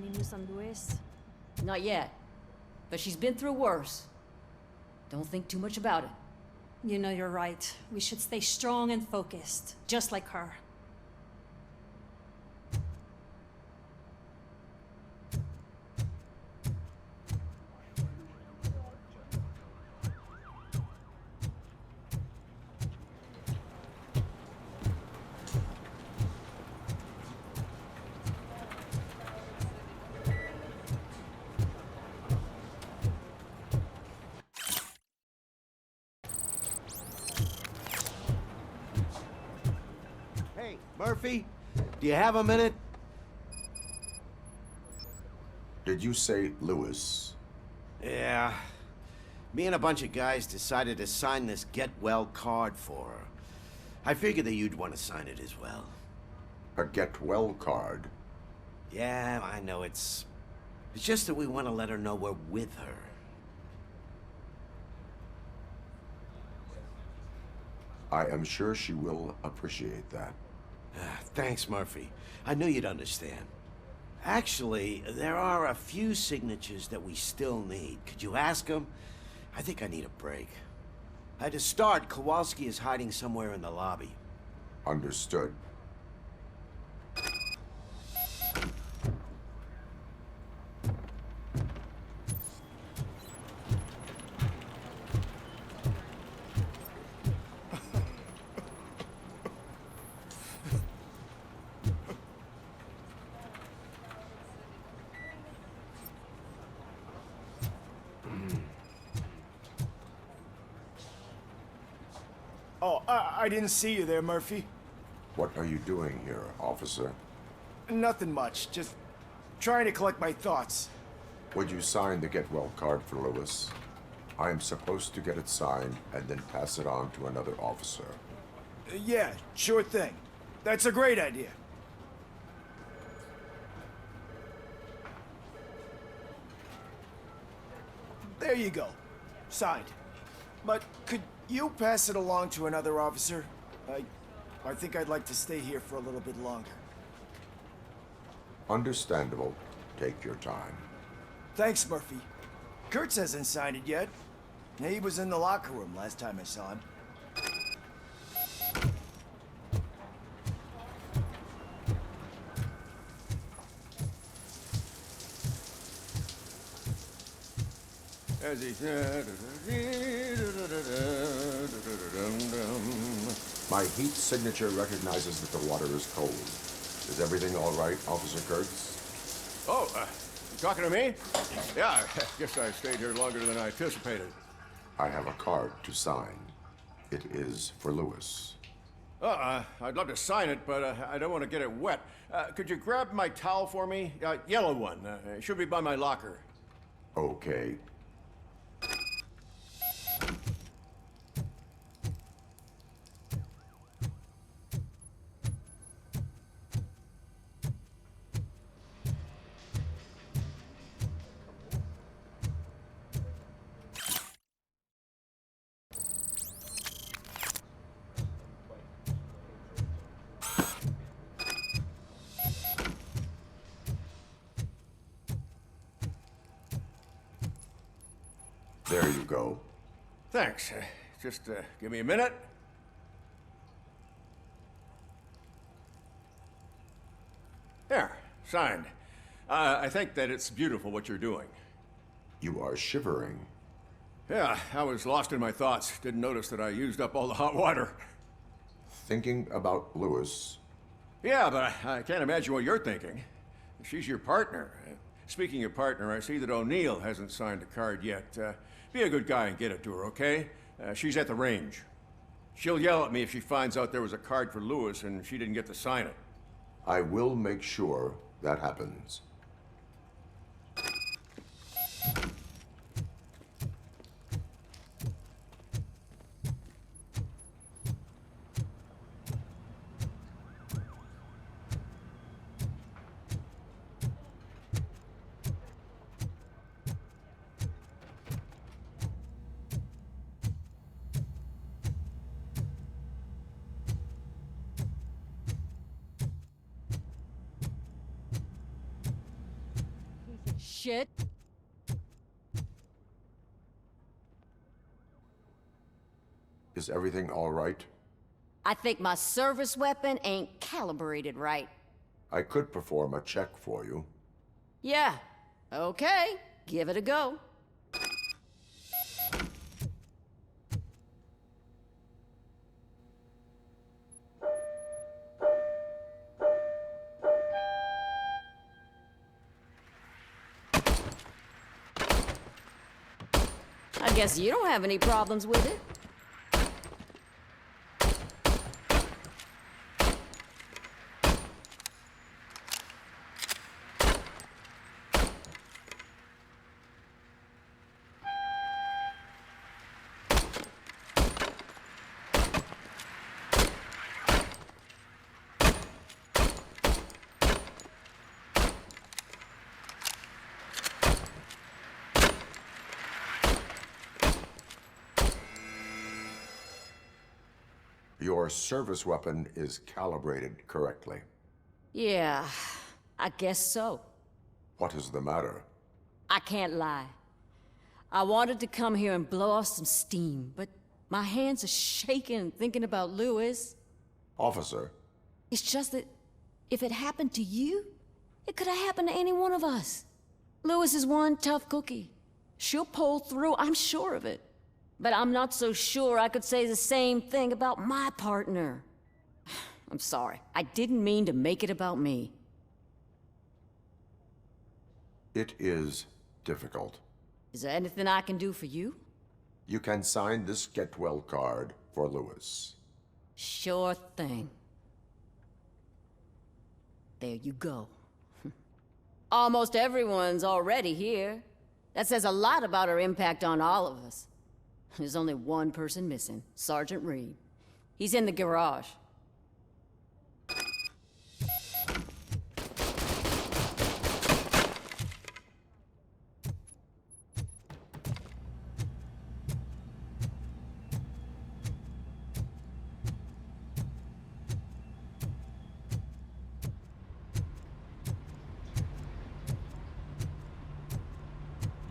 Any news on Luis? Not yet. But she's been through worse. Don't think too much about it. You know you're right. We should stay strong and focused, just like her. Hey, Murphy, do you have a minute? Did you say Lewis? Yeah. Me and a bunch of guys decided to sign this get well card for her. I figured that you'd want to sign it as well. A get well card? Yeah, I know it's just that we want to let her know we're with her. I am sure she will appreciate that. Thanks, Murphy. I knew you'd understand. Actually, there are a few signatures that we still need. Could you ask them? I think I need a break. To start, Kowalski is hiding somewhere in the lobby. Understood. Oh, I didn't see you there, Murphy. What are you doing here, officer? Nothing much, just trying to collect my thoughts. Would you sign the get well card for Lewis? I am supposed to get it signed and then pass it on to another officer. Yeah, sure thing. That's a great idea. There you go. Signed. But could you pass it along to another officer? I think I'd like to stay here for a little bit longer. Understandable. Take your time. Thanks, Murphy. Kurtz hasn't signed it yet. He was in the locker room last time I saw him. As he said. My heat signature recognizes that the water is cold. Is everything all right, Officer Kurtz? Oh, you talking to me? Yeah, I guess I stayed here longer than I anticipated. I have a card to sign. It is for Lewis. I'd love to sign it, but I don't want to get it wet. Could you grab my towel for me? Yellow one. It should be by my locker. Okay. There you go. Thanks. Just give me a minute. There, signed. I think that it's beautiful what you're doing. You are shivering. Yeah, I was lost in my thoughts. Didn't notice that I used up all the hot water. Thinking about Lewis. Yeah, but I can't imagine what you're thinking. She's your partner. Speaking of partner, I see that O'Neill hasn't signed a card yet. Be a good guy and get it to her, okay? She's at the range. She'll yell at me if she finds out there was a card for Lewis and she didn't get to sign it. I will make sure that happens. Shit. Is everything all right? I think my service weapon ain't calibrated right. I could perform a check for you. Yeah. Okay. Give it a go. I guess you don't have any problems with it. Your service weapon is calibrated correctly. Yeah, I guess so. What is the matter? I can't lie. I wanted to come here and blow off some steam, but my hands are shaking thinking about Lewis. Officer, It's just that if it happened to you, it could have happened to any one of us. Lewis is one tough cookie. She'll pull through, I'm sure of it. But I'm not so sure I could say the same thing about my partner. I'm sorry. I didn't mean to make it about me. it is difficult. Is there anything I can do for you? You can sign this get well card for Lewis. Sure thing. There you go. Almost everyone's already here. That says a lot about her impact on all of us. There's only one person missing, Sergeant Reed. He's in the garage.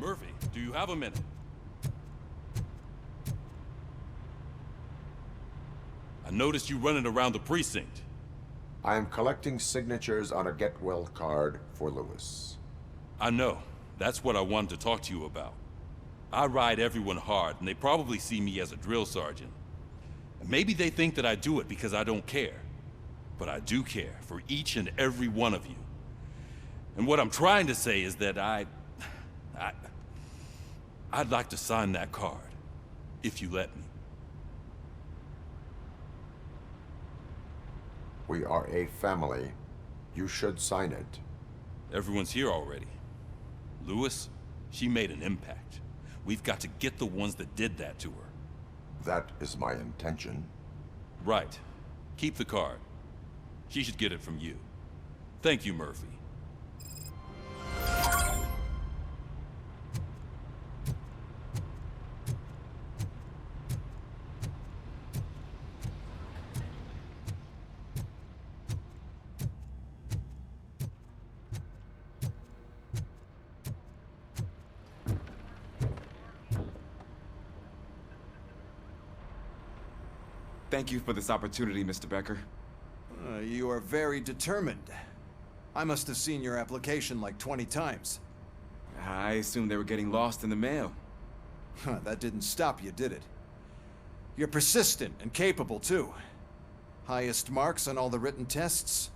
Murphy, do you have a minute? I noticed you running around the precinct. I am collecting signatures on a get well card for Lewis. I know. That's what I wanted to talk to you about. I ride everyone hard, and they probably see me as a drill sergeant. And maybe they think that I do it because I don't care. But I do care for each and every one of you. And what I'm trying to say is that I'd like to sign that card, if you let me. We are a family. You should sign it. Everyone's here already. Lewis, she made an impact. We've got to get the ones that did that to her. That is my intention. Right. Keep the card. She should get it from you. Thank you, Murphy. Thank you for this opportunity, Mr. Becker. You are very determined. I must have seen your application like 20 times. I assumed they were getting lost in the mail. That didn't stop you, did it? You're persistent and capable, too. Highest marks on all the written tests.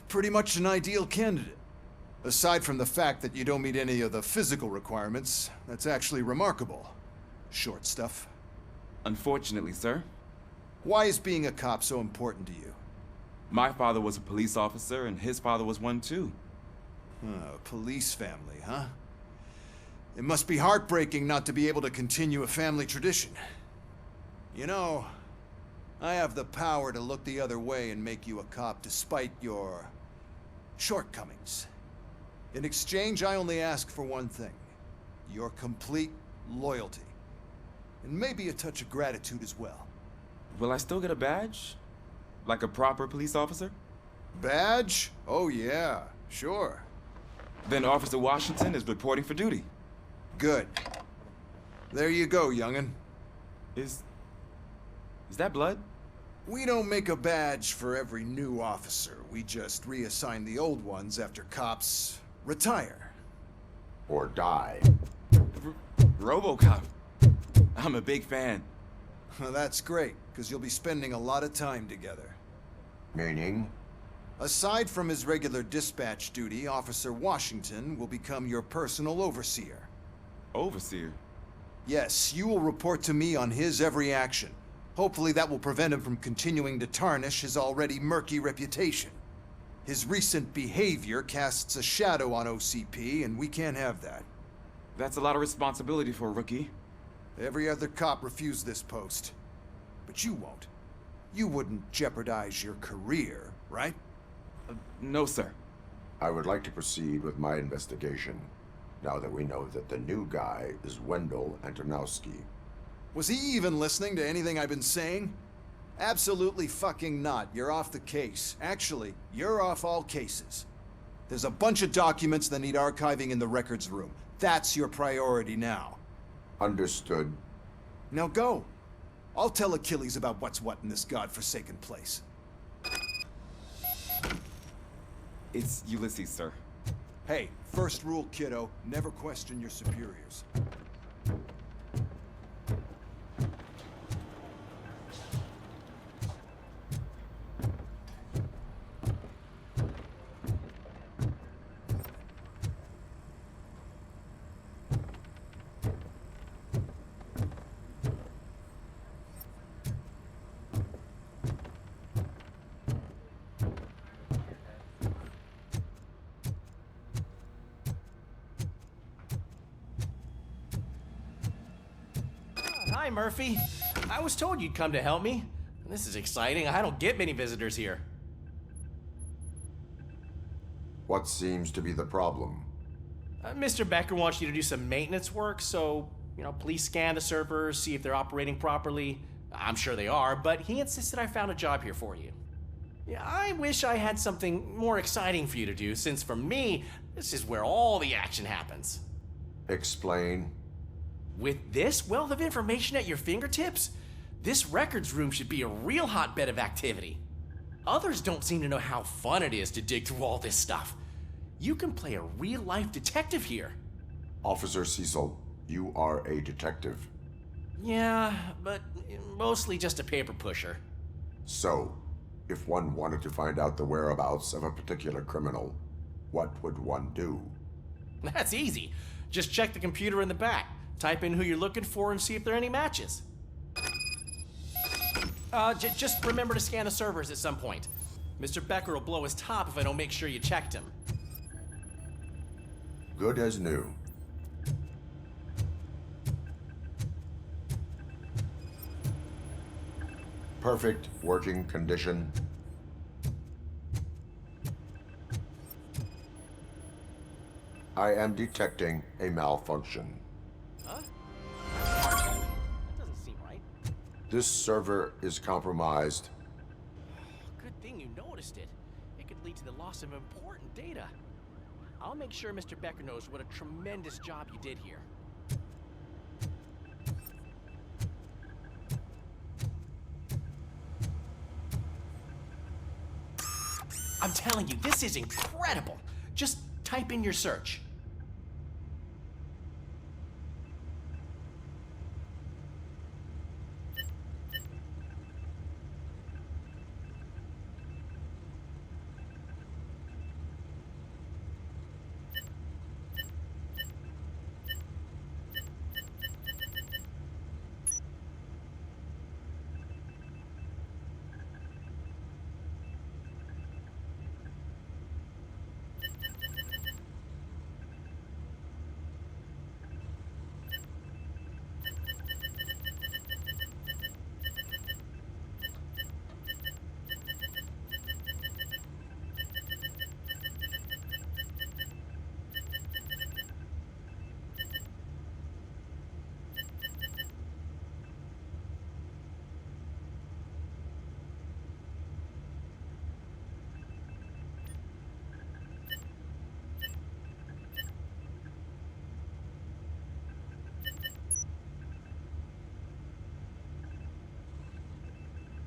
Pretty much an ideal candidate. Aside from the fact that you don't meet any of the physical requirements, that's actually remarkable. Short stuff. Unfortunately, sir. Why is being a cop so important to you? My father was a police officer, and his father was one too. Police family, huh? It must be heartbreaking not to be able to continue a family tradition. You know, I have the power to look the other way and make you a cop despite your shortcomings. In exchange, I only ask for one thing. Your complete loyalty. And maybe a touch of gratitude as well. Will I still get a badge? Like a proper police officer? Badge? Oh yeah, sure. Then Officer Washington is reporting for duty. Good. There you go, young'un. Is that blood? We don't make a badge for every new officer. We just reassign the old ones after cops retire. Or die. Robocop. I'm a big fan. That's great, because you'll be spending a lot of time together. Meaning? Aside from his regular dispatch duty, Officer Washington will become your personal overseer. Overseer? Yes, you will report to me on his every action. Hopefully that will prevent him from continuing to tarnish his already murky reputation. His recent behavior casts a shadow on OCP, and we can't have that. That's a lot of responsibility for a rookie. Every other cop refused this post. But you won't. You wouldn't jeopardize your career, right? No, sir. I would like to proceed with my investigation, now that we know that the new guy is Wendell Antonowski. Was he even listening to anything I've been saying? Absolutely fucking not. You're off the case. Actually, you're off all cases. There's a bunch of documents that need archiving in the records room. That's your priority now. Understood. Now go. I'll tell Achilles about what's what in this godforsaken place. It's Ulysses, sir. Hey, first rule, kiddo, never question your superiors. Hi, Murphy. I was told you'd come to help me. This is exciting. I don't get many visitors here. What seems to be the problem? Mr. Becker wants you to do some maintenance work, so, please scan the servers, see if they're operating properly. I'm sure they are, but he insisted I found a job here for you. Yeah, I wish I had something more exciting for you to do, since for me, this is where all the action happens. Explain. With this wealth of information at your fingertips, this records room should be a real hotbed of activity. Others don't seem to know how fun it is to dig through all this stuff. You can play a real-life detective here. Officer Cecil, you are a detective. Yeah, but mostly just a paper pusher. So, if one wanted to find out the whereabouts of a particular criminal, what would one do? That's easy. Just check the computer in the back. Type in who you're looking for and see if there are any matches. Just remember to scan the servers at some point. Mr. Becker will blow his top if I don't make sure you checked him. Good as new. Perfect working condition. I am detecting a malfunction. Huh? That doesn't seem right. This server is compromised. Good thing you noticed it. It could lead to the loss of important data. I'll make sure Mr. Becker knows what a tremendous job you did here. I'm telling you, this is incredible. Just type in your search.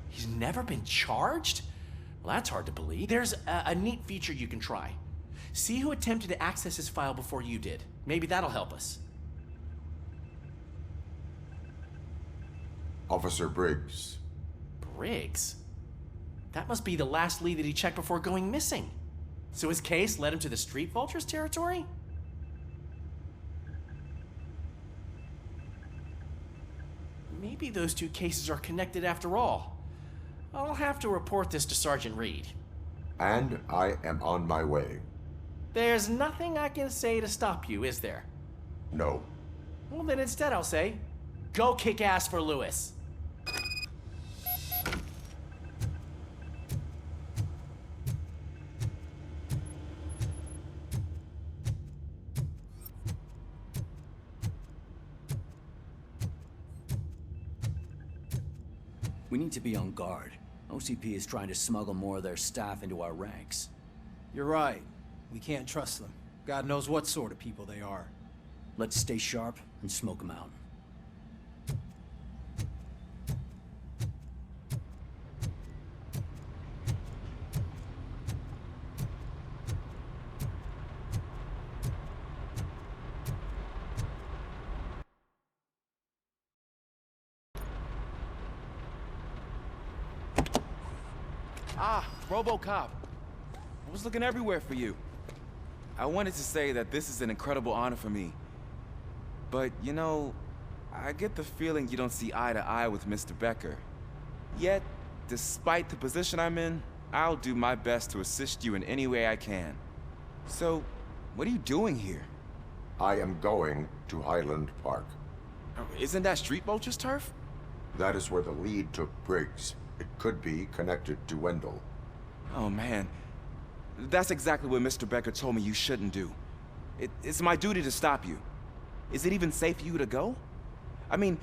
He's never been charged? Well, that's hard to believe. There's a neat feature you can try. See who attempted to access his file before you did. Maybe that'll help us. Officer Briggs. Briggs? That must be the last lead that he checked before going missing. So his case led him to the Street Vultures territory? Maybe those two cases are connected after all. I'll have to report this to Sergeant Reed. And I am on my way. There's nothing I can say to stop you, is there? No. Well, then instead I'll say, go kick ass for Lewis. We need to be on guard. OCP is trying to smuggle more of their staff into our ranks. You're right. We can't trust them. God knows what sort of people they are. Let's stay sharp and smoke them out. Ah, Robocop. I was looking everywhere for you. I wanted to say that this is an incredible honor for me. But, you know, I get the feeling you don't see eye to eye with Mr. Becker. Yet, despite the position I'm in, I'll do my best to assist you in any way I can. So, what are you doing here? I am going to Highland Park. Isn't that Street Vulture's turf? That is where the lead took Briggs. It could be connected to Wendell. Oh, man. That's exactly what Mr. Becker told me you shouldn't do. It's my duty to stop you. Is it even safe for you to go? I mean,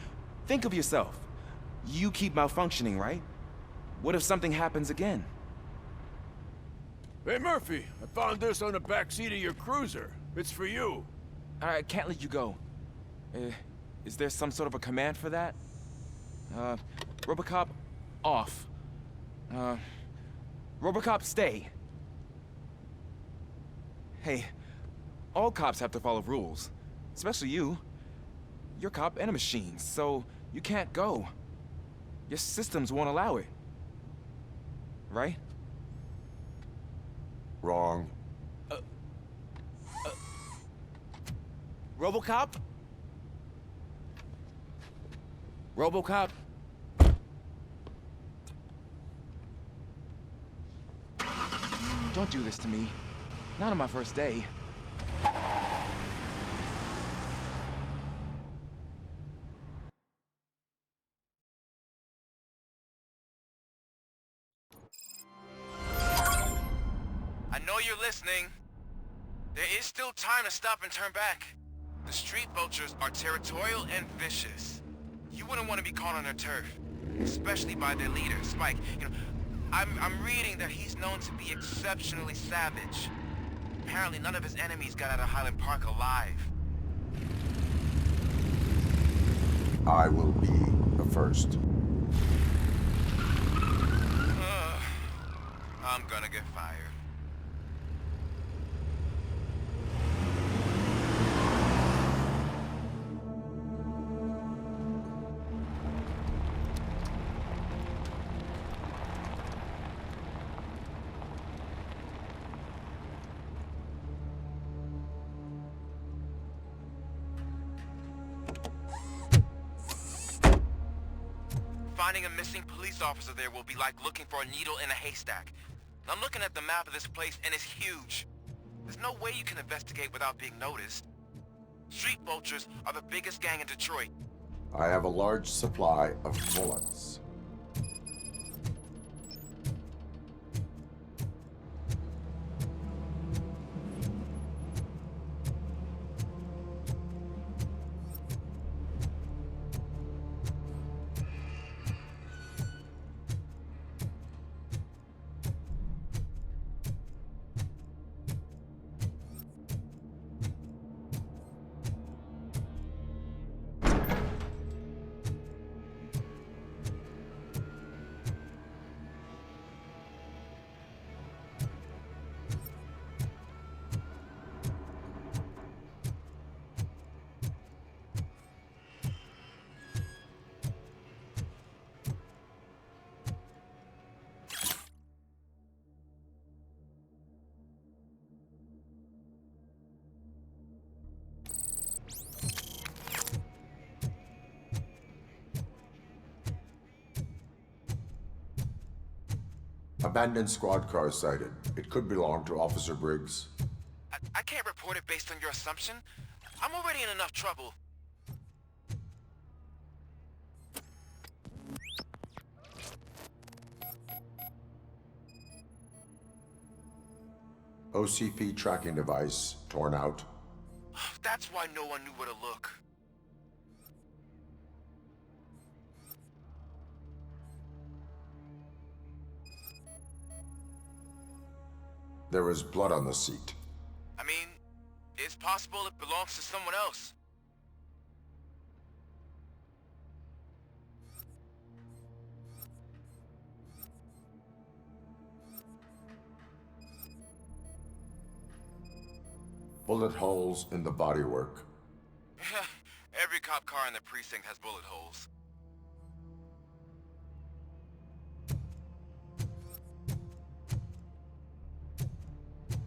think of yourself. You keep malfunctioning, right? What if something happens again? Hey, Murphy, I found this on the back seat of your cruiser. It's for you. I can't let you go. Is there some sort of a command for that? Robocop, off. Robocop, stay. Hey, all cops have to follow rules. Especially you. You're a cop and a machine, so you can't go. Your systems won't allow it. Right? Wrong. Robocop? Robocop? Don't do this to me. Not on my first day. I know you're listening. There is still time to stop and turn back. The street vultures are territorial and vicious. You wouldn't want to be caught on their turf, especially by their leader, Spike. You know, I'm reading that he's known to be exceptionally savage. Apparently none of his enemies got out of Highland Park alive. I will be the first. I'm gonna get fired. Finding a missing police officer there will be like looking for a needle in a haystack. I'm looking at the map of this place and it's huge. There's no way you can investigate without being noticed. Street vultures are the biggest gang in Detroit. I have a large supply of bullets. Abandoned squad car sighted. It could belong to Officer Briggs. I can't report it based on your assumption. I'm already in enough trouble. OCP tracking device torn out. That's why no one knew where to look. There is blood on the seat. I mean, it's possible it belongs to someone else. Bullet holes in the bodywork. Every cop car in the precinct has bullet holes.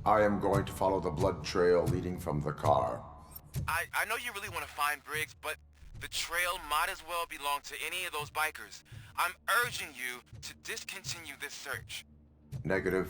I am going to follow the blood trail leading from the car. I know you really want to find Briggs, but the trail might as well belong to any of those bikers. I'm urging you to discontinue this search. Negative.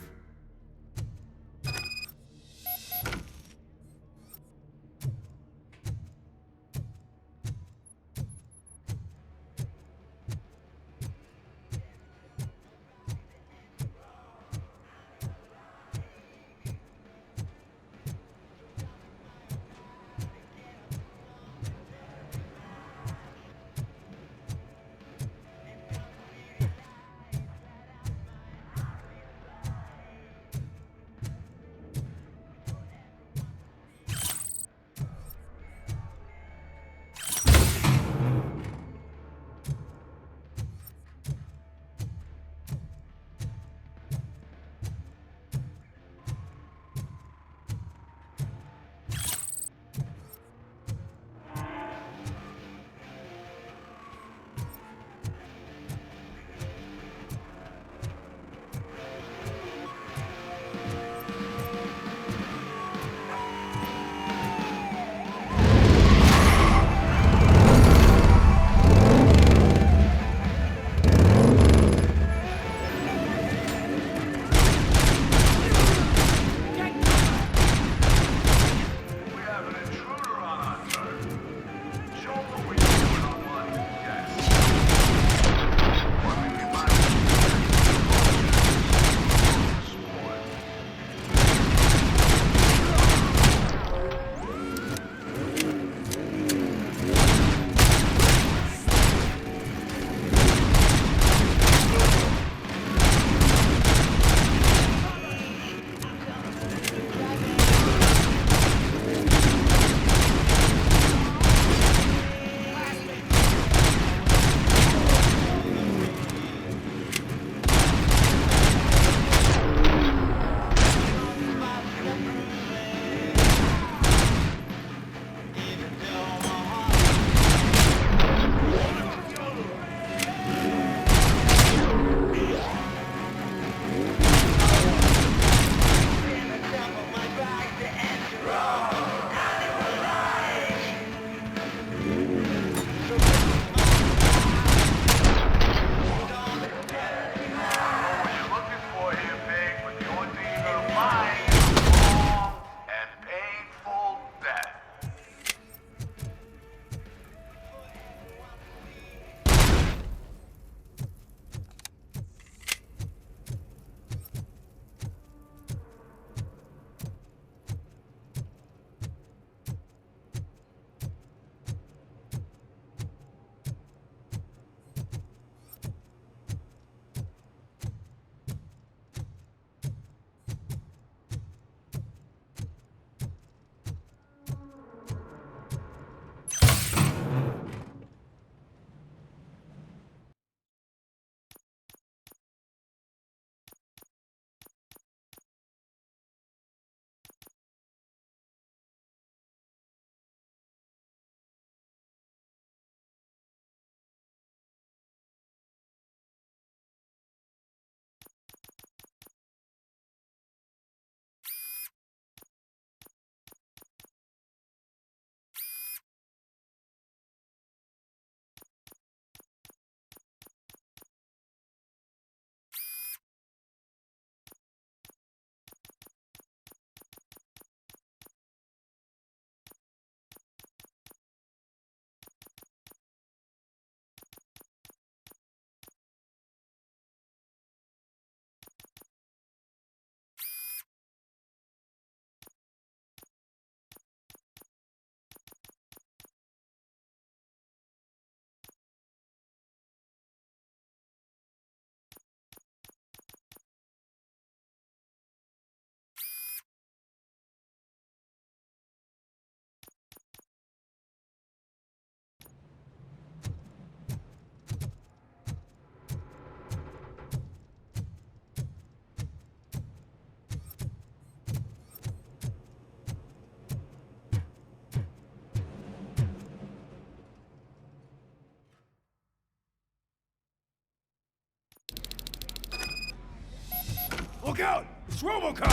Look out! It's Robocop!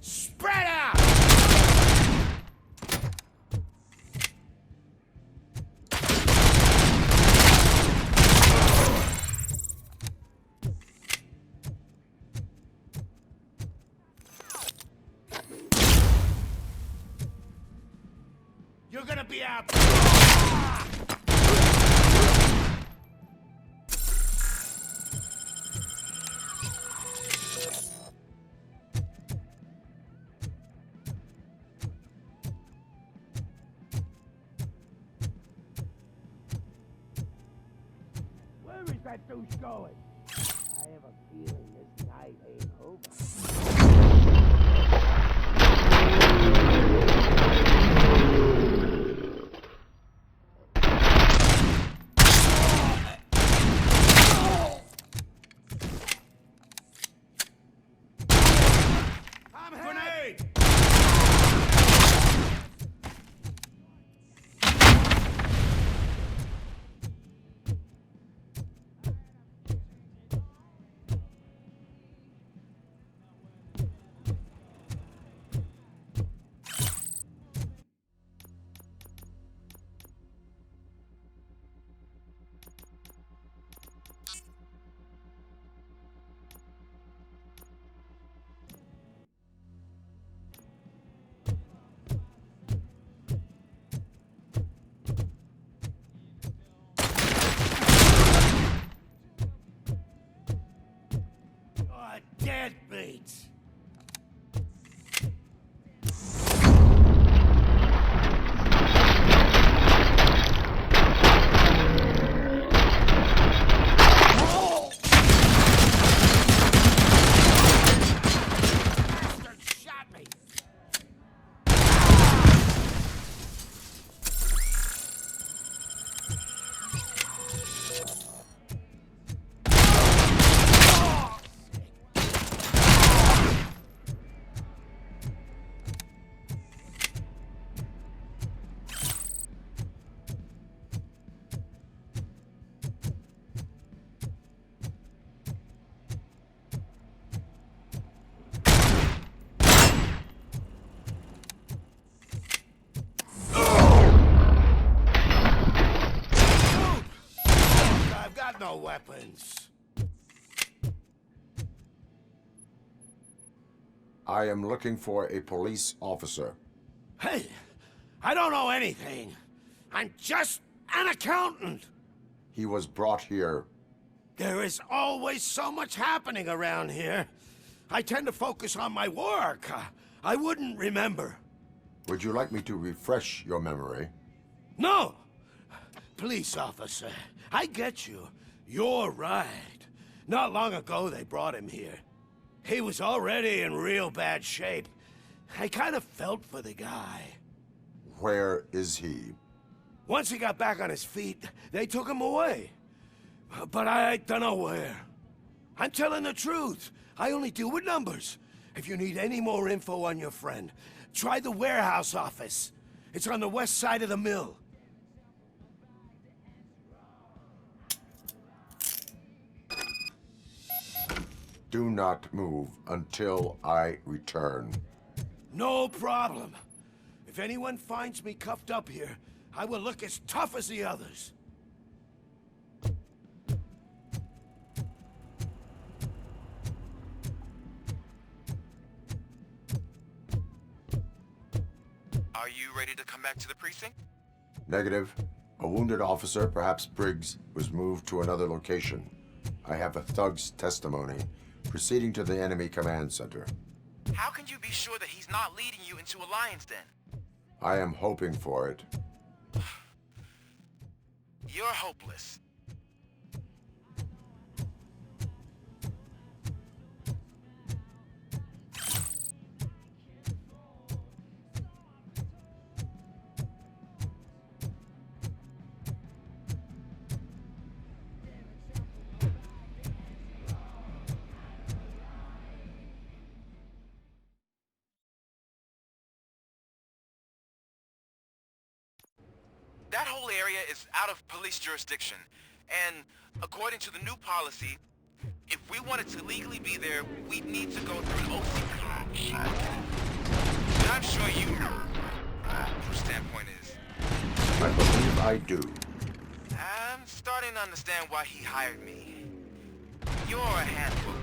Spread out! You're gonna be out. Where is that douche going? I have a feeling this night ain't over. Grenade! Deadbeats! Bastard shot me! I've got no weapons. I am looking for a police officer. Hey, I don't know anything. I'm just an accountant. He was brought here. There is always so much happening around here. I tend to focus on my work. I wouldn't remember. Would you like me to refresh your memory? No! Police officer, I get you. You're right. Not long ago they brought him here. He was already in real bad shape. I kind of felt for the guy. Where is he? Once he got back on his feet, they took him away. But I don't know where. I'm telling the truth. I only deal with numbers. If you need any more info on your friend, try the warehouse office. It's on the west side of the mill. Do not move until I return. No problem. If anyone finds me cuffed up here, I will look as tough as the others. Are you ready to come back to the precinct? Negative. A wounded officer, perhaps Briggs, was moved to another location. I have a thug's testimony, proceeding to the enemy command center. How can you be sure that he's not leading you into a lion's den? I am hoping for it. You're hopeless. that whole area is out of police jurisdiction. And according to the new policy, if we wanted to legally be there, we'd need to go through an OCP. And I'm sure you know what your standpoint is. I believe I do. I'm starting to understand why he hired me. You're a handbook.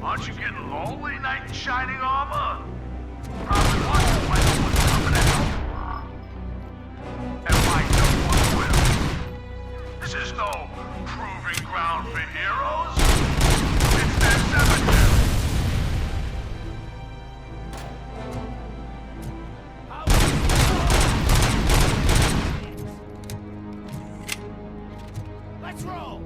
Aren't you getting lonely, knight in shining armor? Probably wondering when no one's coming to help. And why no one will. This is no proving ground for heroes. It's their cemetery. Let's roll!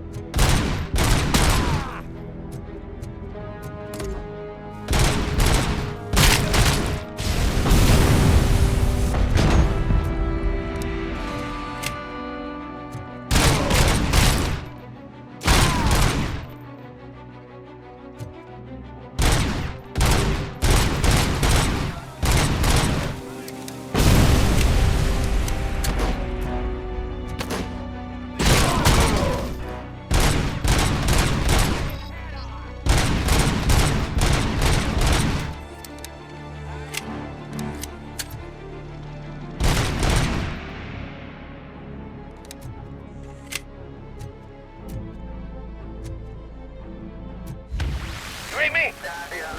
You read me?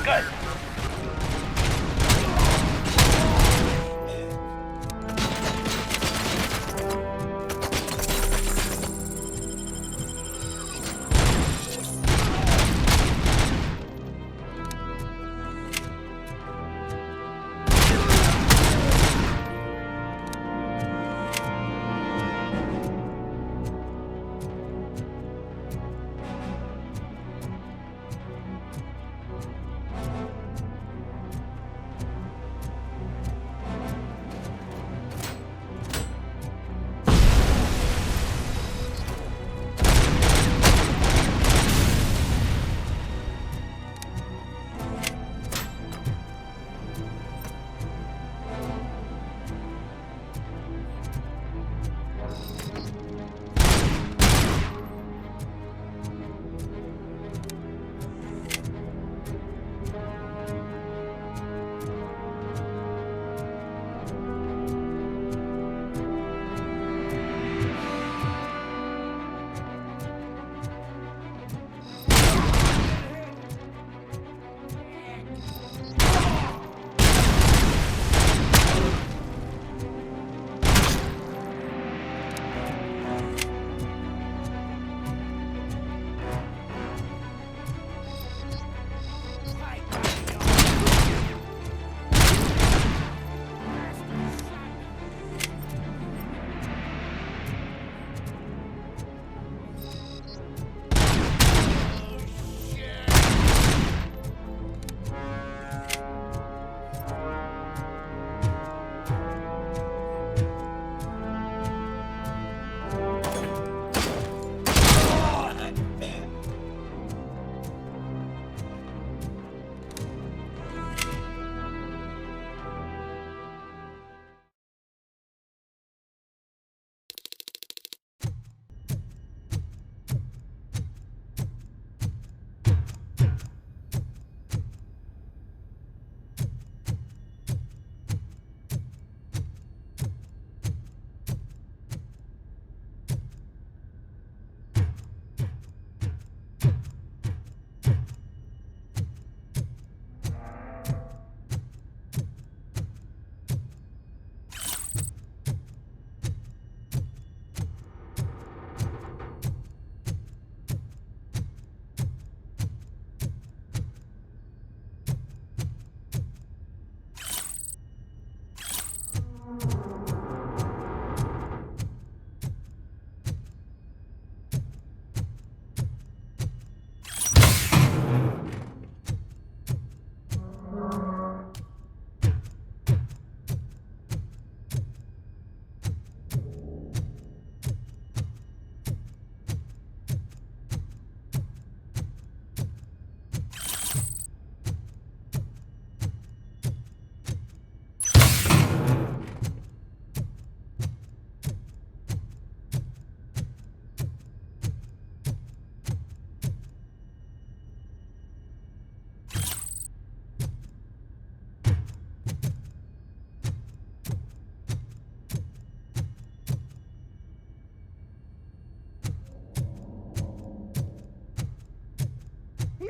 Good.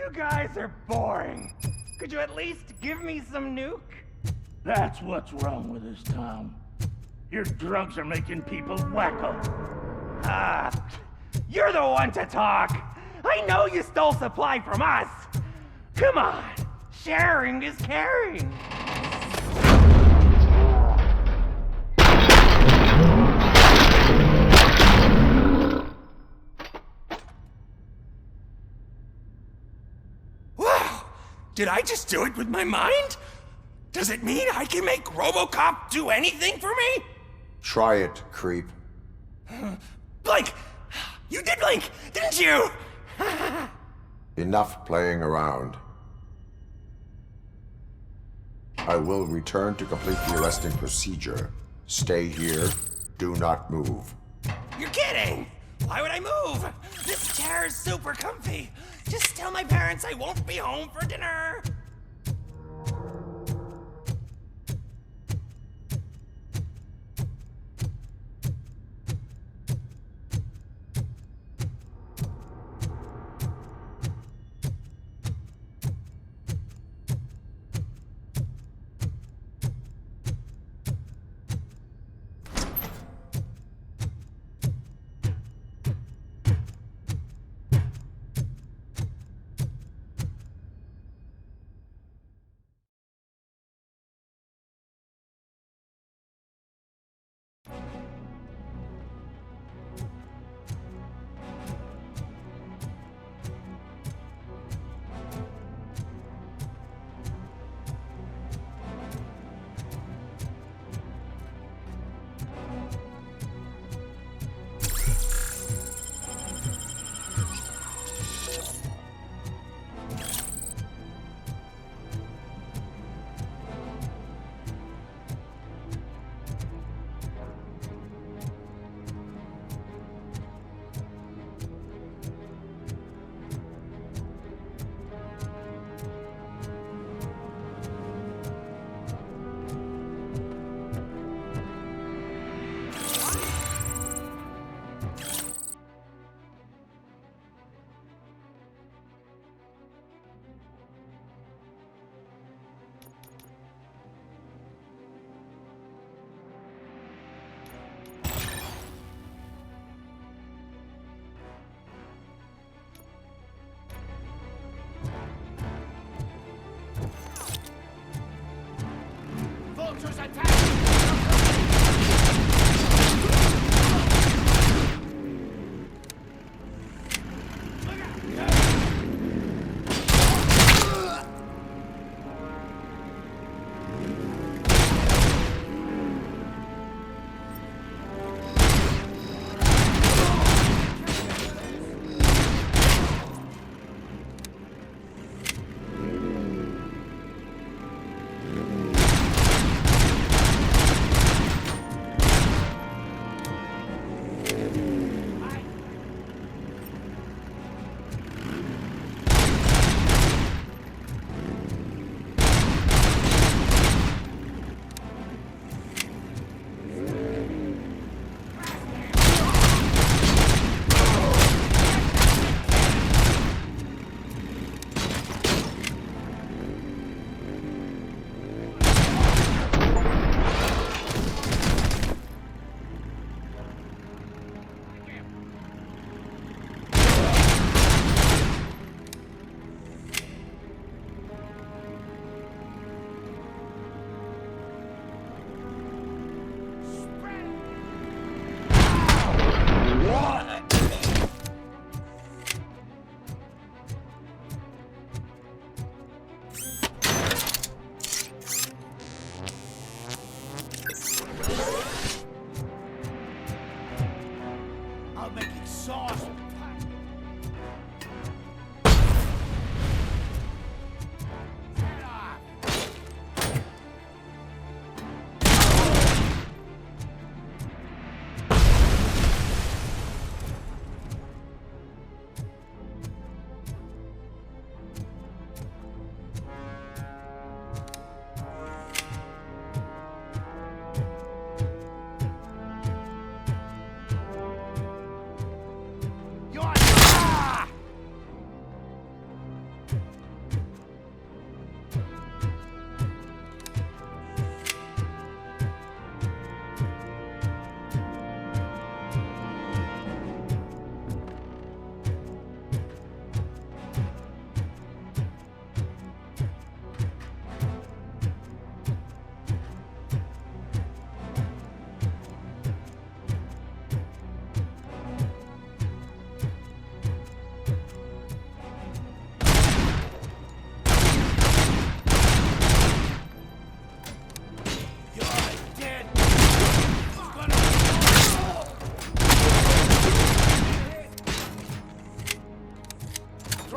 You guys are boring. Could you at least give me some nuke? That's what's wrong with this town. Your drugs are making people wacko. Ah, you're the one to talk. I know you stole supply from us. Come on, sharing is caring. Wow! Did I just do it with my mind? Does it mean I can make Robocop do anything for me? Try it, creep. Blink! You did blink, didn't you? Enough playing around. I will return to complete the arresting procedure. Stay here. Do not move. You're kidding! Why would I move? This chair is super comfy. Just tell my parents I won't be home for dinner.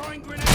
Throwing grenade!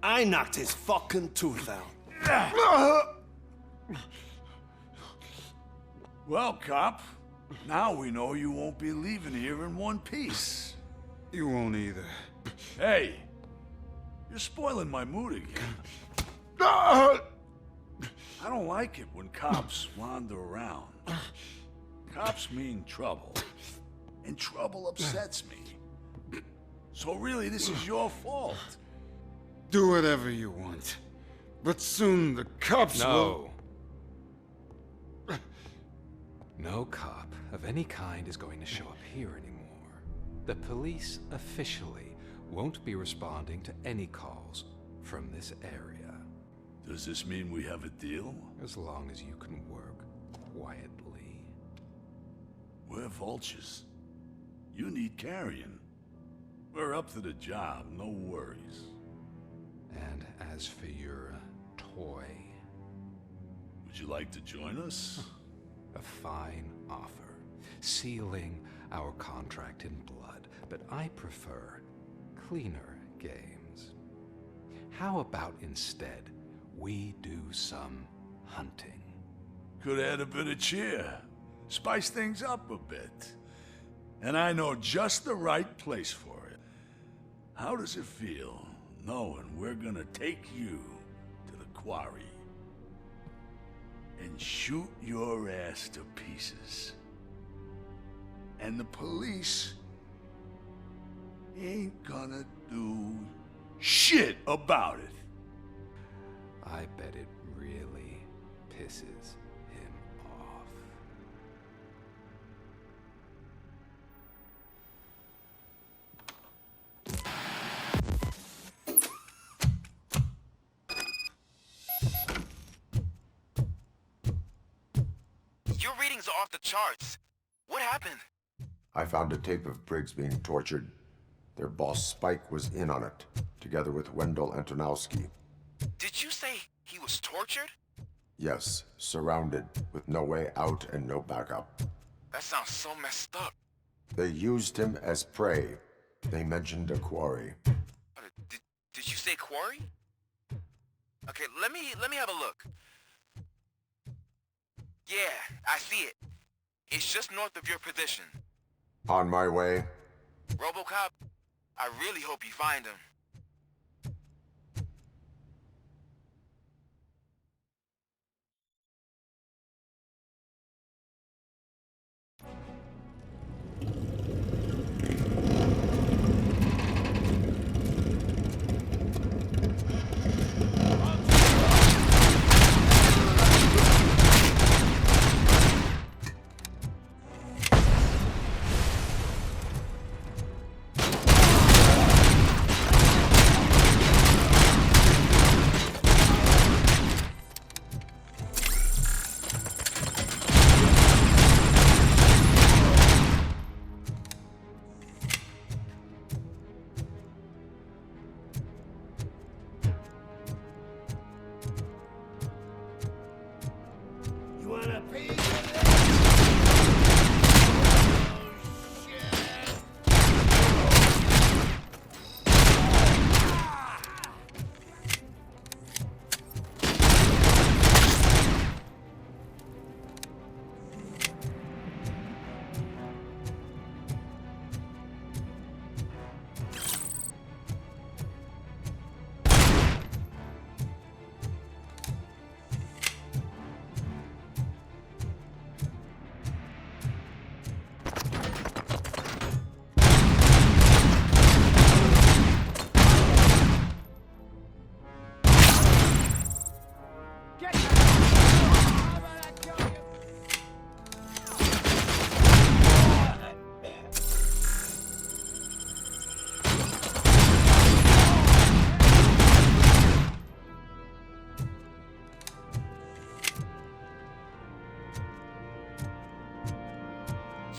I knocked his fucking tooth out. Well, cop, now we know you won't be leaving here in one piece. You won't either. Hey, you're spoiling my mood again. I don't like it when cops wander around. Cops mean trouble, and trouble upsets me. So really, this is your fault. Do whatever you want. But soon the cops will... No cop of any kind is going to show up here anymore. The police officially won't be responding to any calls from this area. Does this mean we have a deal? As long as you can work quietly. We're vultures. You need carrion. We're up to the job, no worries. And as for your toy... Would you like to join us? A fine offer, sealing our contract in blood, but I prefer cleaner games. How about instead we do some hunting? Could add a bit of cheer, spice things up a bit. And I know just the right place for it. How does it feel knowing we're gonna take you to the quarry and shoot your ass to pieces? And the police ain't gonna do shit about it. I bet it really pisses him off. Your readings are off the charts. What happened? I found a tape of Briggs being tortured. Their boss Spike was in on it, together with Wendell Antonowski. Did you say he was tortured? Yes, surrounded, with no way out and no backup. That sounds so messed up. They used him as prey. They mentioned a quarry. Did you say quarry? Okay, let me have a look. Yeah, I see it. It's just north of your position. On my way. Robocop, I really hope you find him.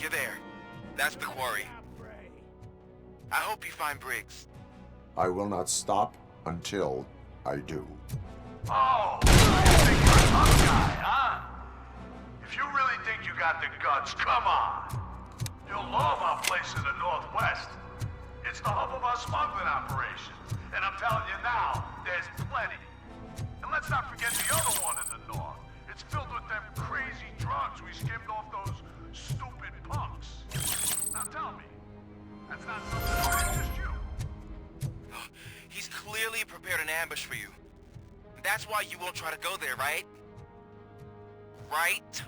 You're there. That's the quarry. I hope you find Briggs. I will not stop until I do. Oh, you think you're a tough guy, huh? If you really think you got the guts, come on. You'll love our place in the Northwest. It's the hub of our smuggling operations. And I'm telling you now, there's plenty. And let's not forget the other one in the north. It's filled with them crazy drugs we skimmed off those stupid punks. Now tell me, that's not something that would interest you? He's clearly prepared an ambush for you. That's why you won't try to go there, right? Right?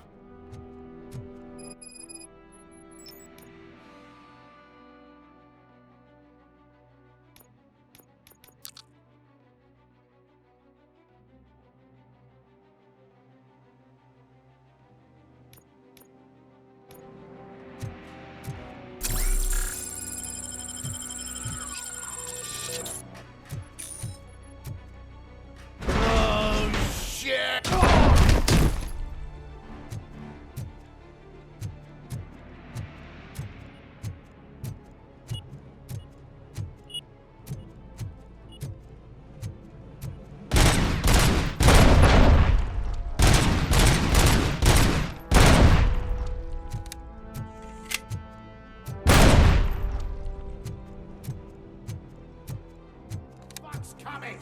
Coming!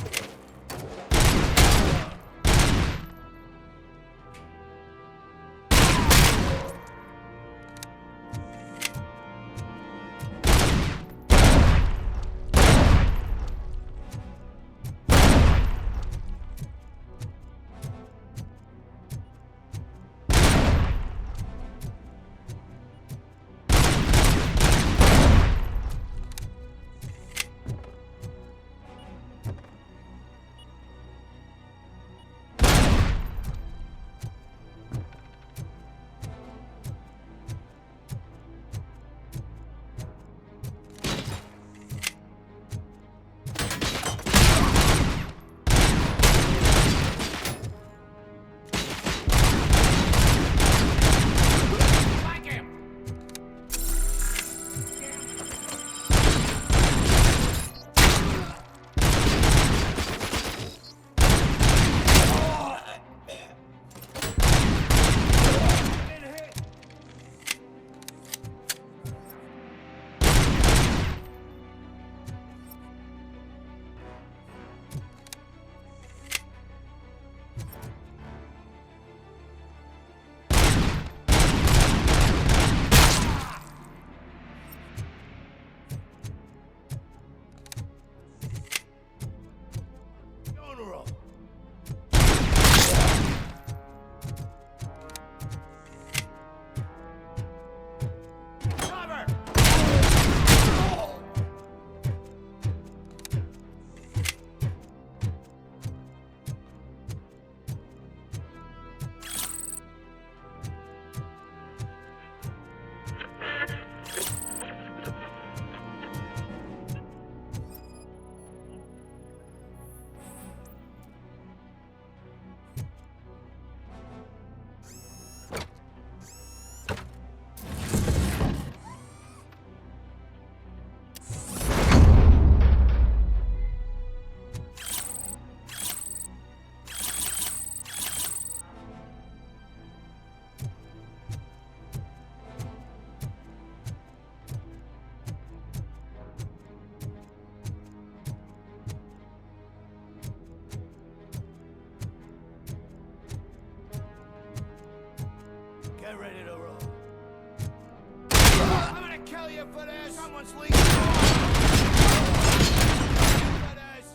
Get ready to roll. I'm gonna kill you for this! Someone's leaking! For this!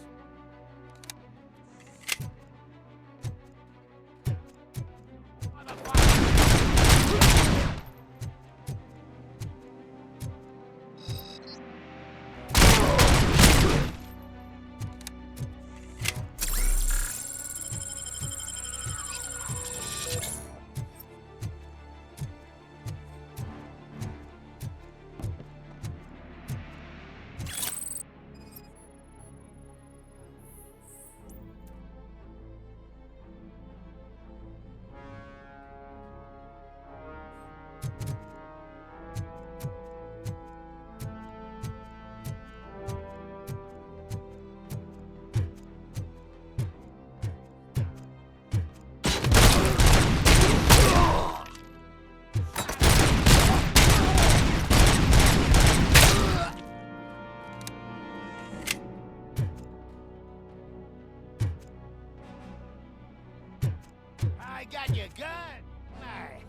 got your gun? Aye.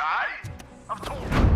guy. I've told you.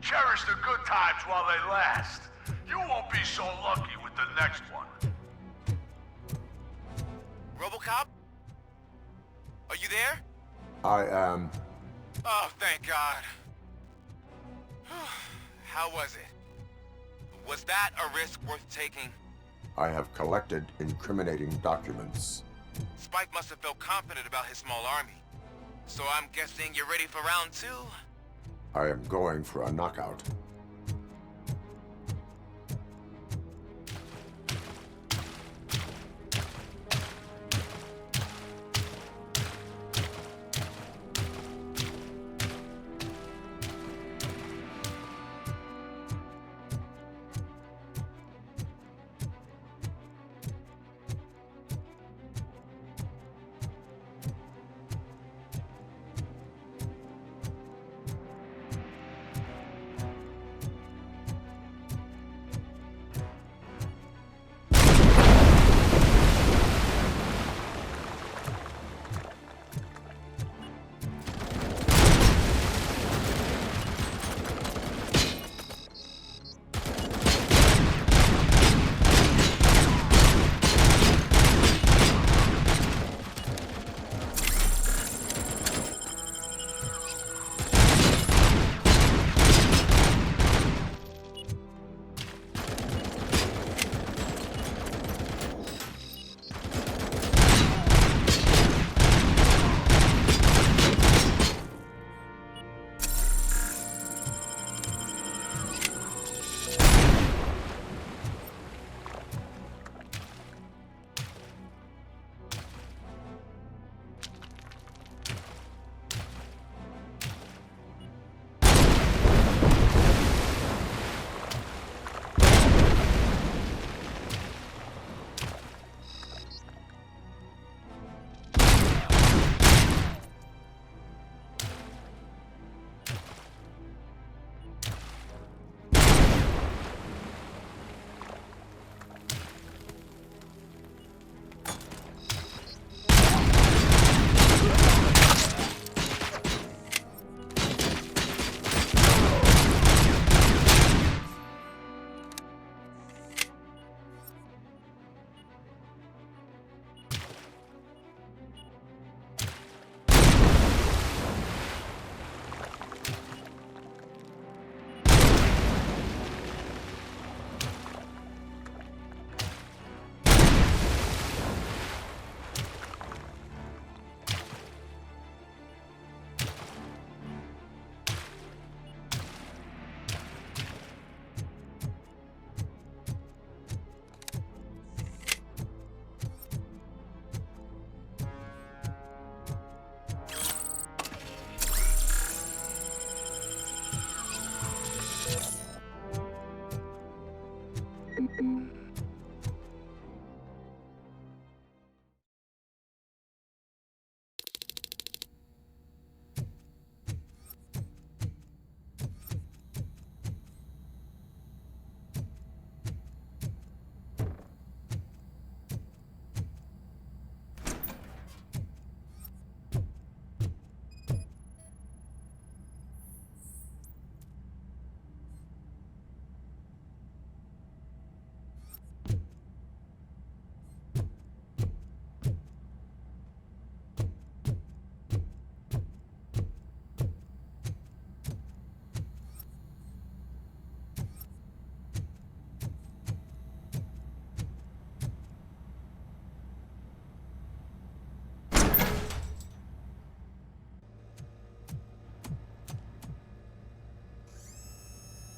Cherish the good times while they last. You won't be so lucky with the next one. Robocop? Are you there? I am. Oh, thank God. How was it? Was that a risk worth taking? I have collected incriminating documents. Spike must have felt confident about his small army. So I'm guessing you're ready for round 2? I am going for a knockout.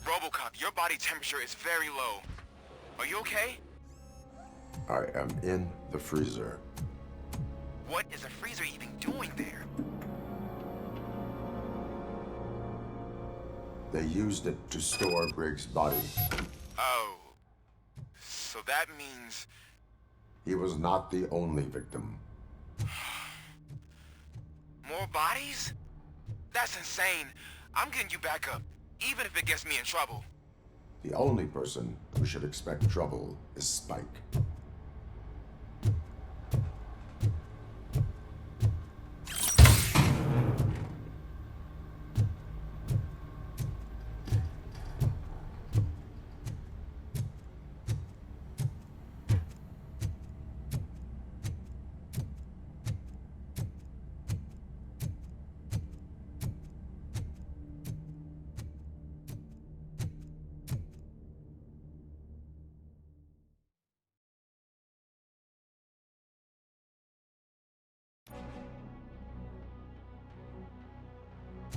Robocop, your body temperature is very low. Are you okay? I am in the freezer. What is a freezer even doing there? They used it to store Briggs' body. Oh. So that means... He was not the only victim. More bodies? That's insane. I'm getting you back up, even if it gets me in trouble. The only person who should expect trouble is Spike.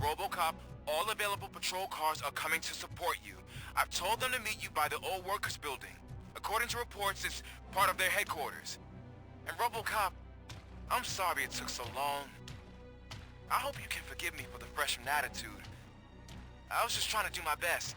Robocop, all available patrol cars are coming to support you. I've told them to meet you by the old workers building. According to reports, it's part of their headquarters. And Robocop, I'm sorry it took so long. I hope you can forgive me for the freshman attitude. I was just trying to do my best.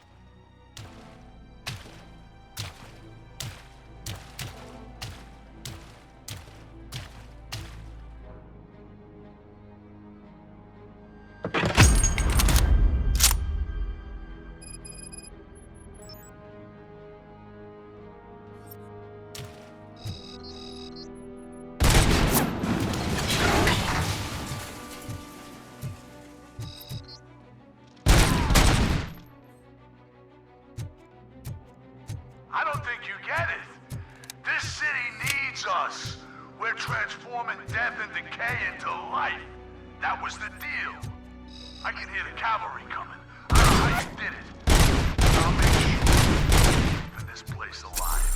I don't think you get it. This city needs us. We're transforming death and decay into life. That was the deal. I can hear the cavalry coming. I don't know how you did it. I'll make sure you're keeping this place alive.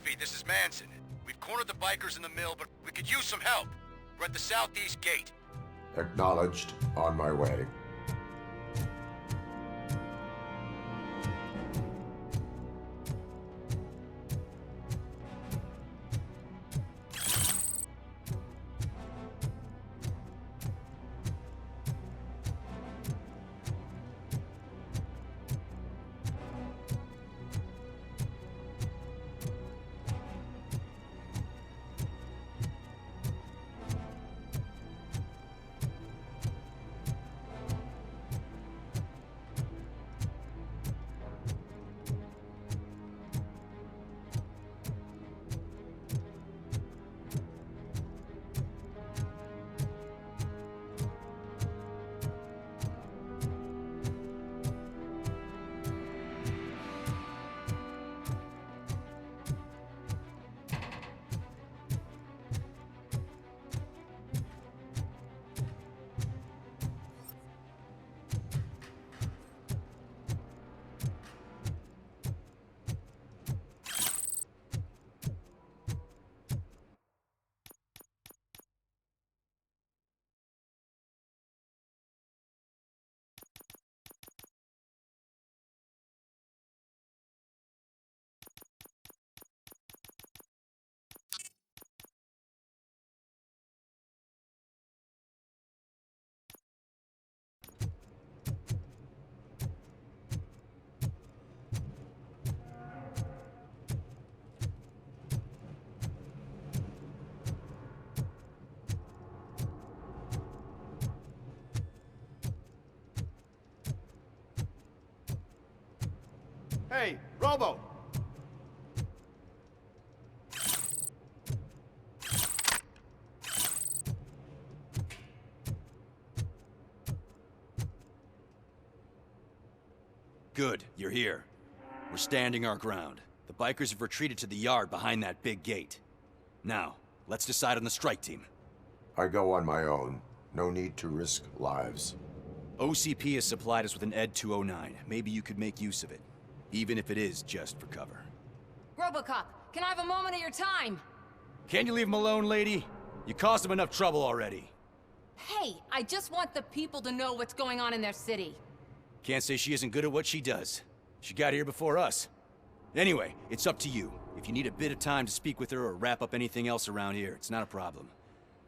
Murphy, this is Manson. We've cornered the bikers in the mill, but we could use some help. We're at the southeast gate. Acknowledged. On my way. Hey, Robo! Good, you're here. We're standing our ground. The bikers have retreated to the yard behind that big gate. Now, let's decide on the strike team. I go on my own. No need to risk lives. OCP has supplied us with an ED 209. Maybe you could make use of it. Even if it is just for cover. Robocop, can I have a moment of your time? Can you leave him alone, lady? You caused him enough trouble already. Hey, I just want the people to know what's going on in their city. Can't say she isn't good at what she does. She got here before us. Anyway, it's up to you. If you need a bit of time to speak with her or wrap up anything else around here, it's not a problem.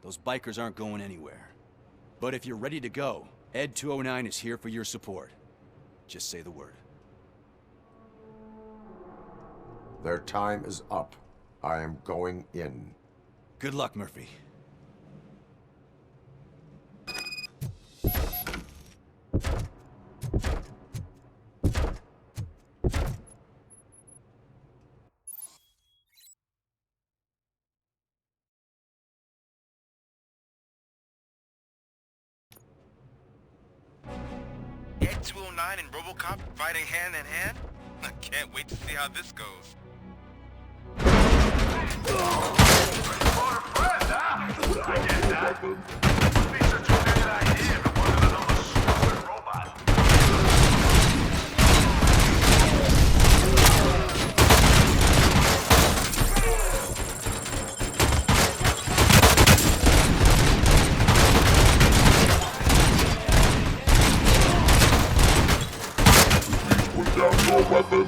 Those bikers aren't going anywhere. But if you're ready to go, ED 209 is here for your support. Just say the word. Their time is up. I am going in. Good luck, Murphy. Ed 209 and Robocop fighting hand in hand? I can't wait to see how this goes. I get that. Wouldn't be such a good idea if it wasn't another stupid robot. Put down your weapon.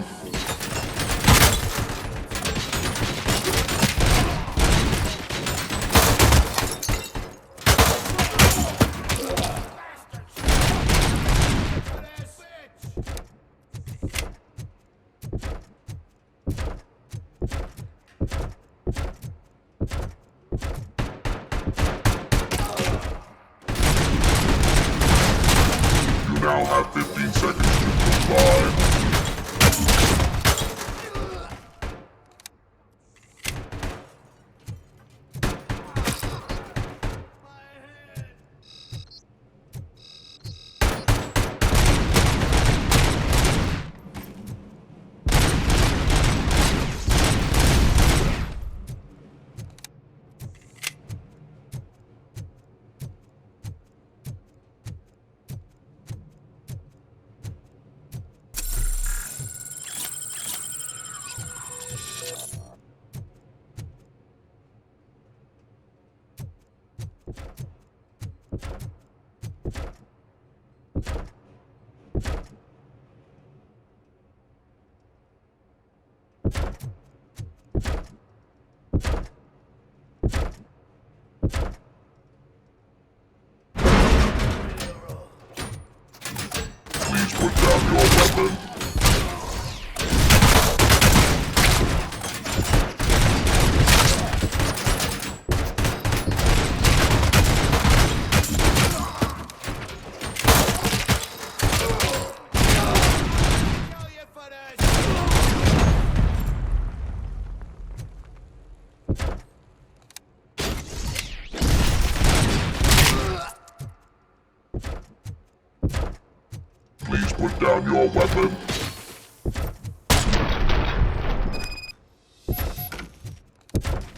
Please put down your weapon.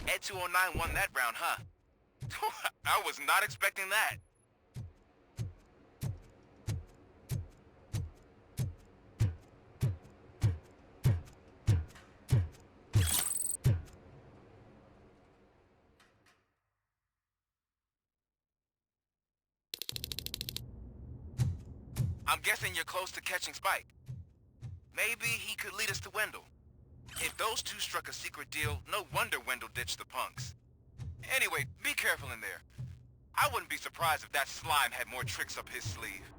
Ed 209 won that round, huh? I was not expecting that. I'm guessing you're close to catching Spike. Maybe he could lead us to Wendell. If those two struck a secret deal, no wonder Wendell ditched the punks. Anyway, be careful in there. I wouldn't be surprised if that slime had more tricks up his sleeve.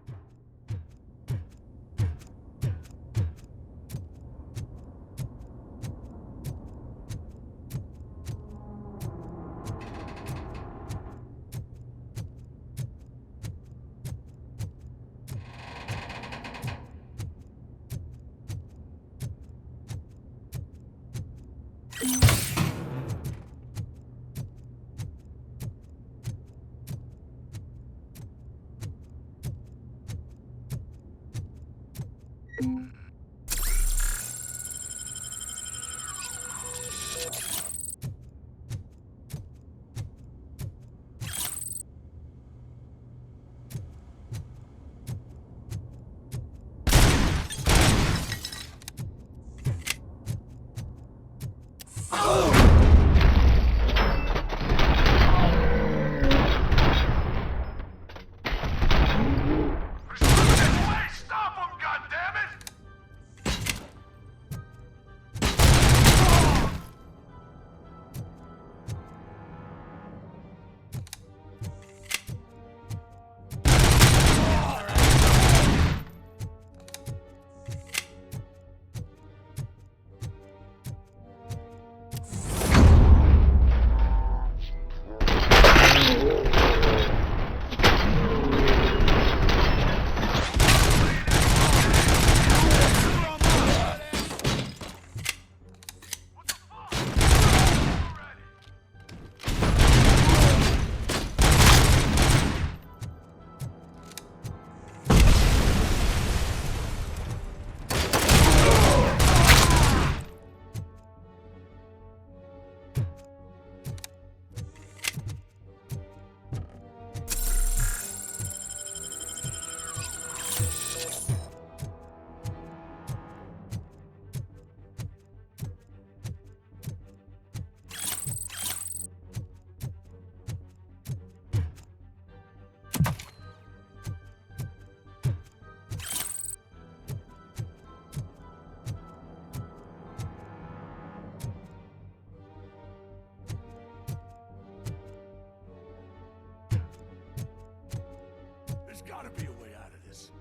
There's gotta be a way out of this.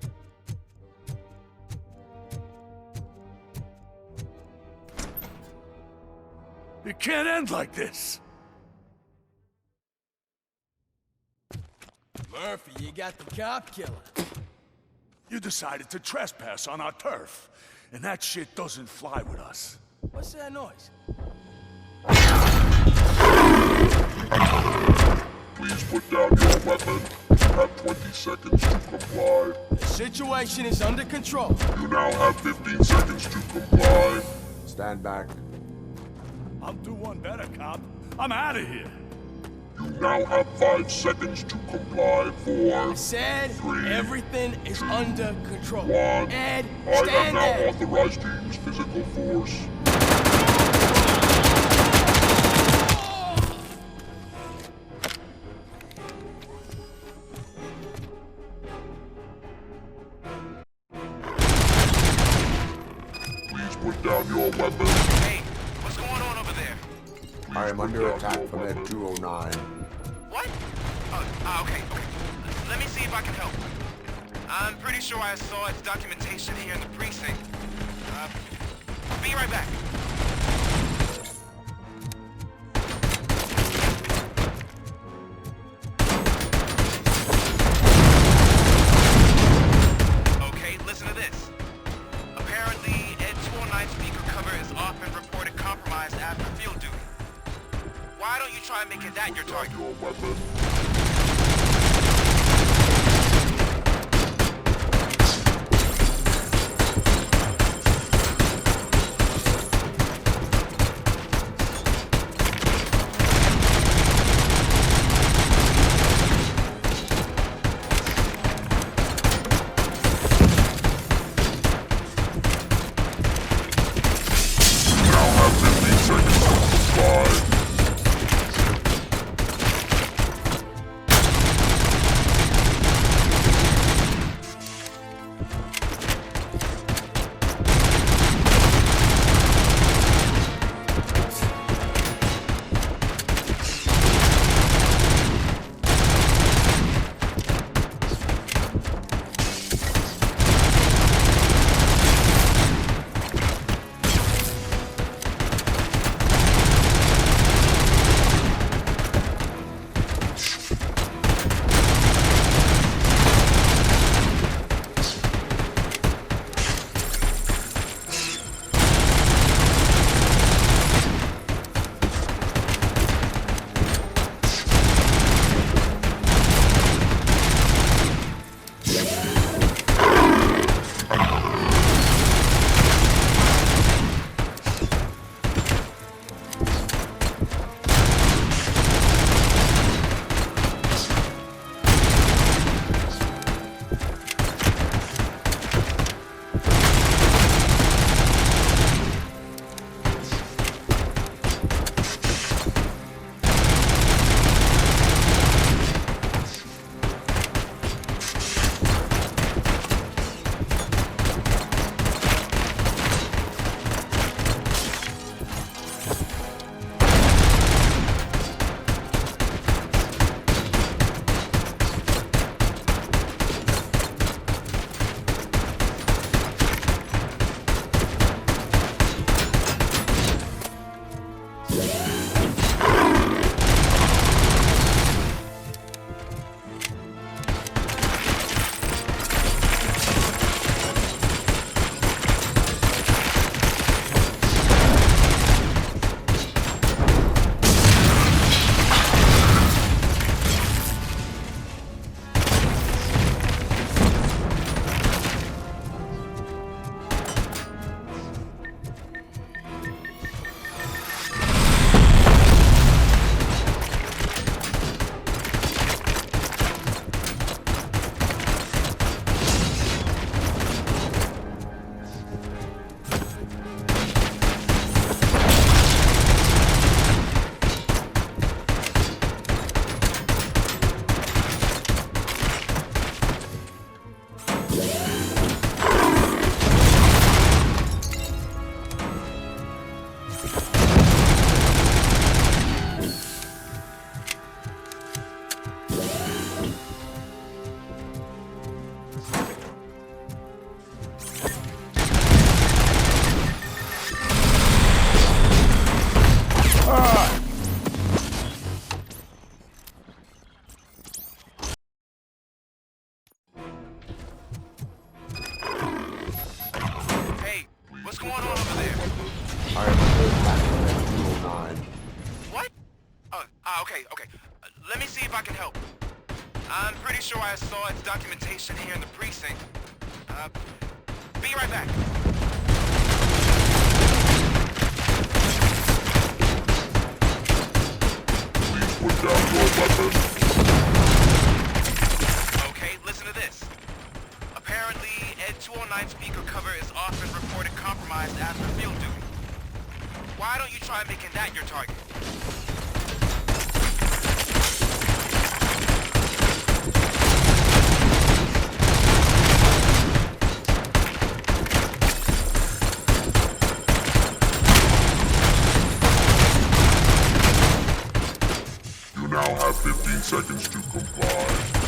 It can't end like this. Murphy, you got the cop killer. You decided to trespass on our turf, and that shit doesn't fly with us. What's that noise? Please put down your weapon. You have 20 seconds to comply. The situation is under control. You now have 15 seconds to comply. Stand back. I'll do one better, cop. I'm out of here. You now have 5 seconds to comply. 4, I said 3, everything is under control. 1. Ed, I am stand now there. authorized to use physical force. Please put down your weapon. Hey, what's going on over there? I am under attack from Ed 209. What? Okay. Let me see if I can help. I'm pretty sure I saw its documentation here in the precinct. Be right back. Okay, listen to this. Apparently, Ed 209's speaker cover is often reported compromised after field duty. Why don't you try making that your target? Let me see if I can help. I'm pretty sure I saw its documentation here in the precinct. Be right back. Please put down your weapon. Okay, listen to this. Apparently, Ed 209 speaker cover is often reported compromised after field duty. Why don't you try making that your target? You now have 15 seconds to comply.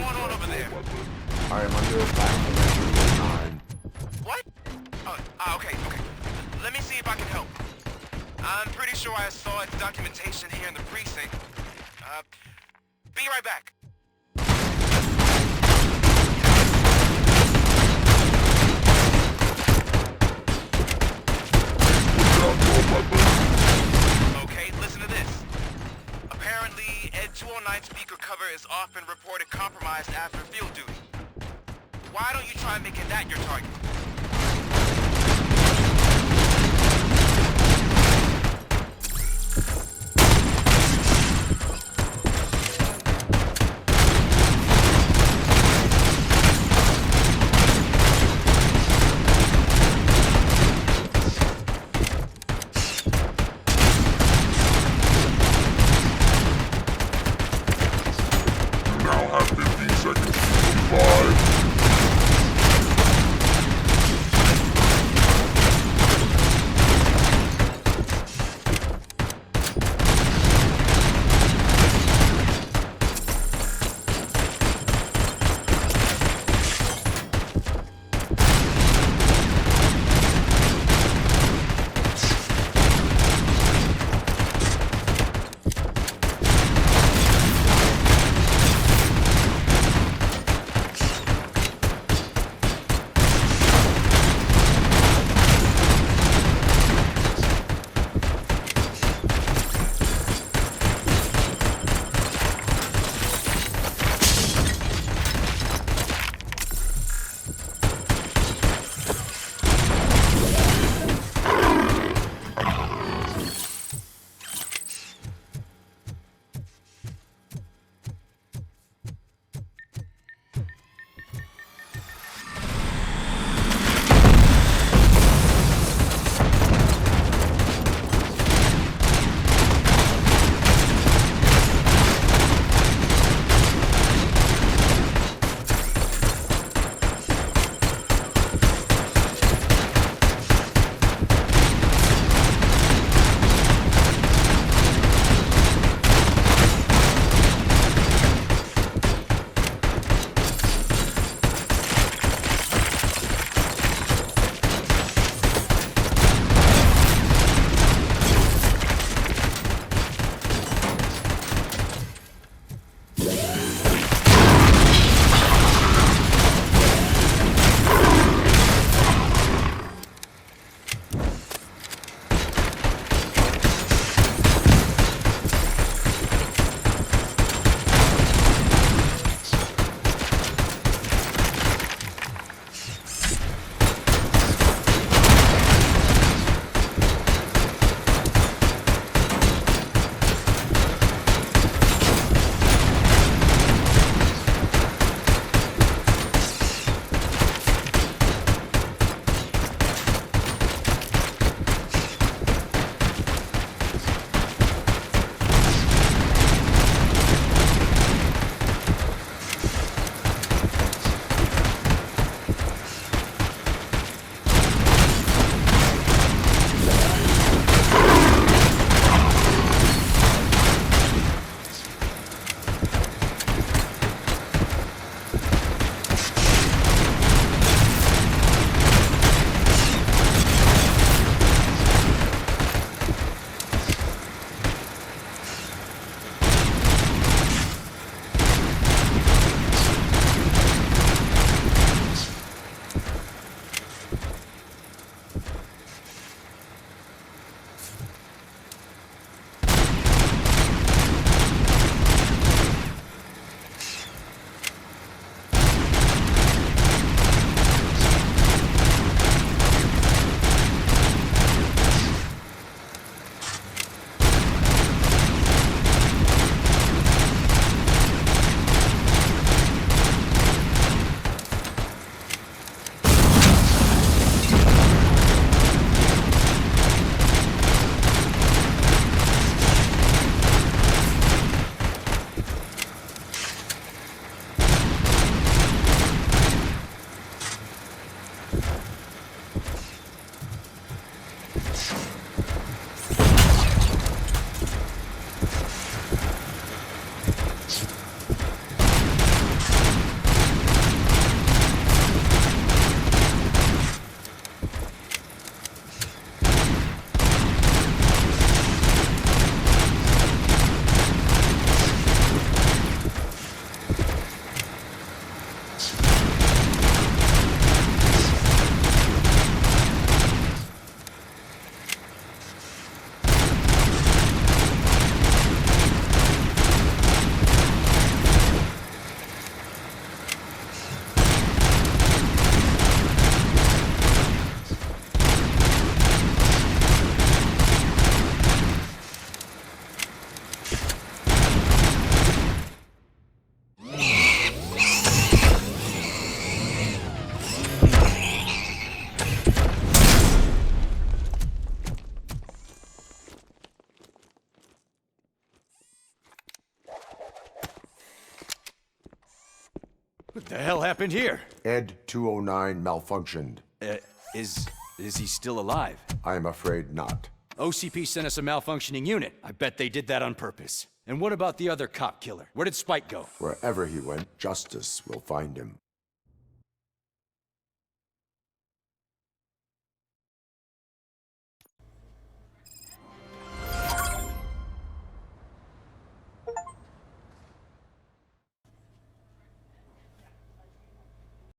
going on over there? I am under attack from Entry 9. What? Oh, okay. Let me see if I can help. I'm pretty sure I saw its documentation here in the precinct. Be right back. Okay, listen to this. Apparently, Ed 209 speaker cover is often reported compromised after field duty. Why don't you try making that your target? Now have 15 seconds to comply. What the hell happened here? Ed 209 malfunctioned. Is he still alive? I am afraid not. OCP sent us a malfunctioning unit. I bet they did that on purpose. And what about the other cop killer? Where did Spike go? Wherever he went, justice will find him.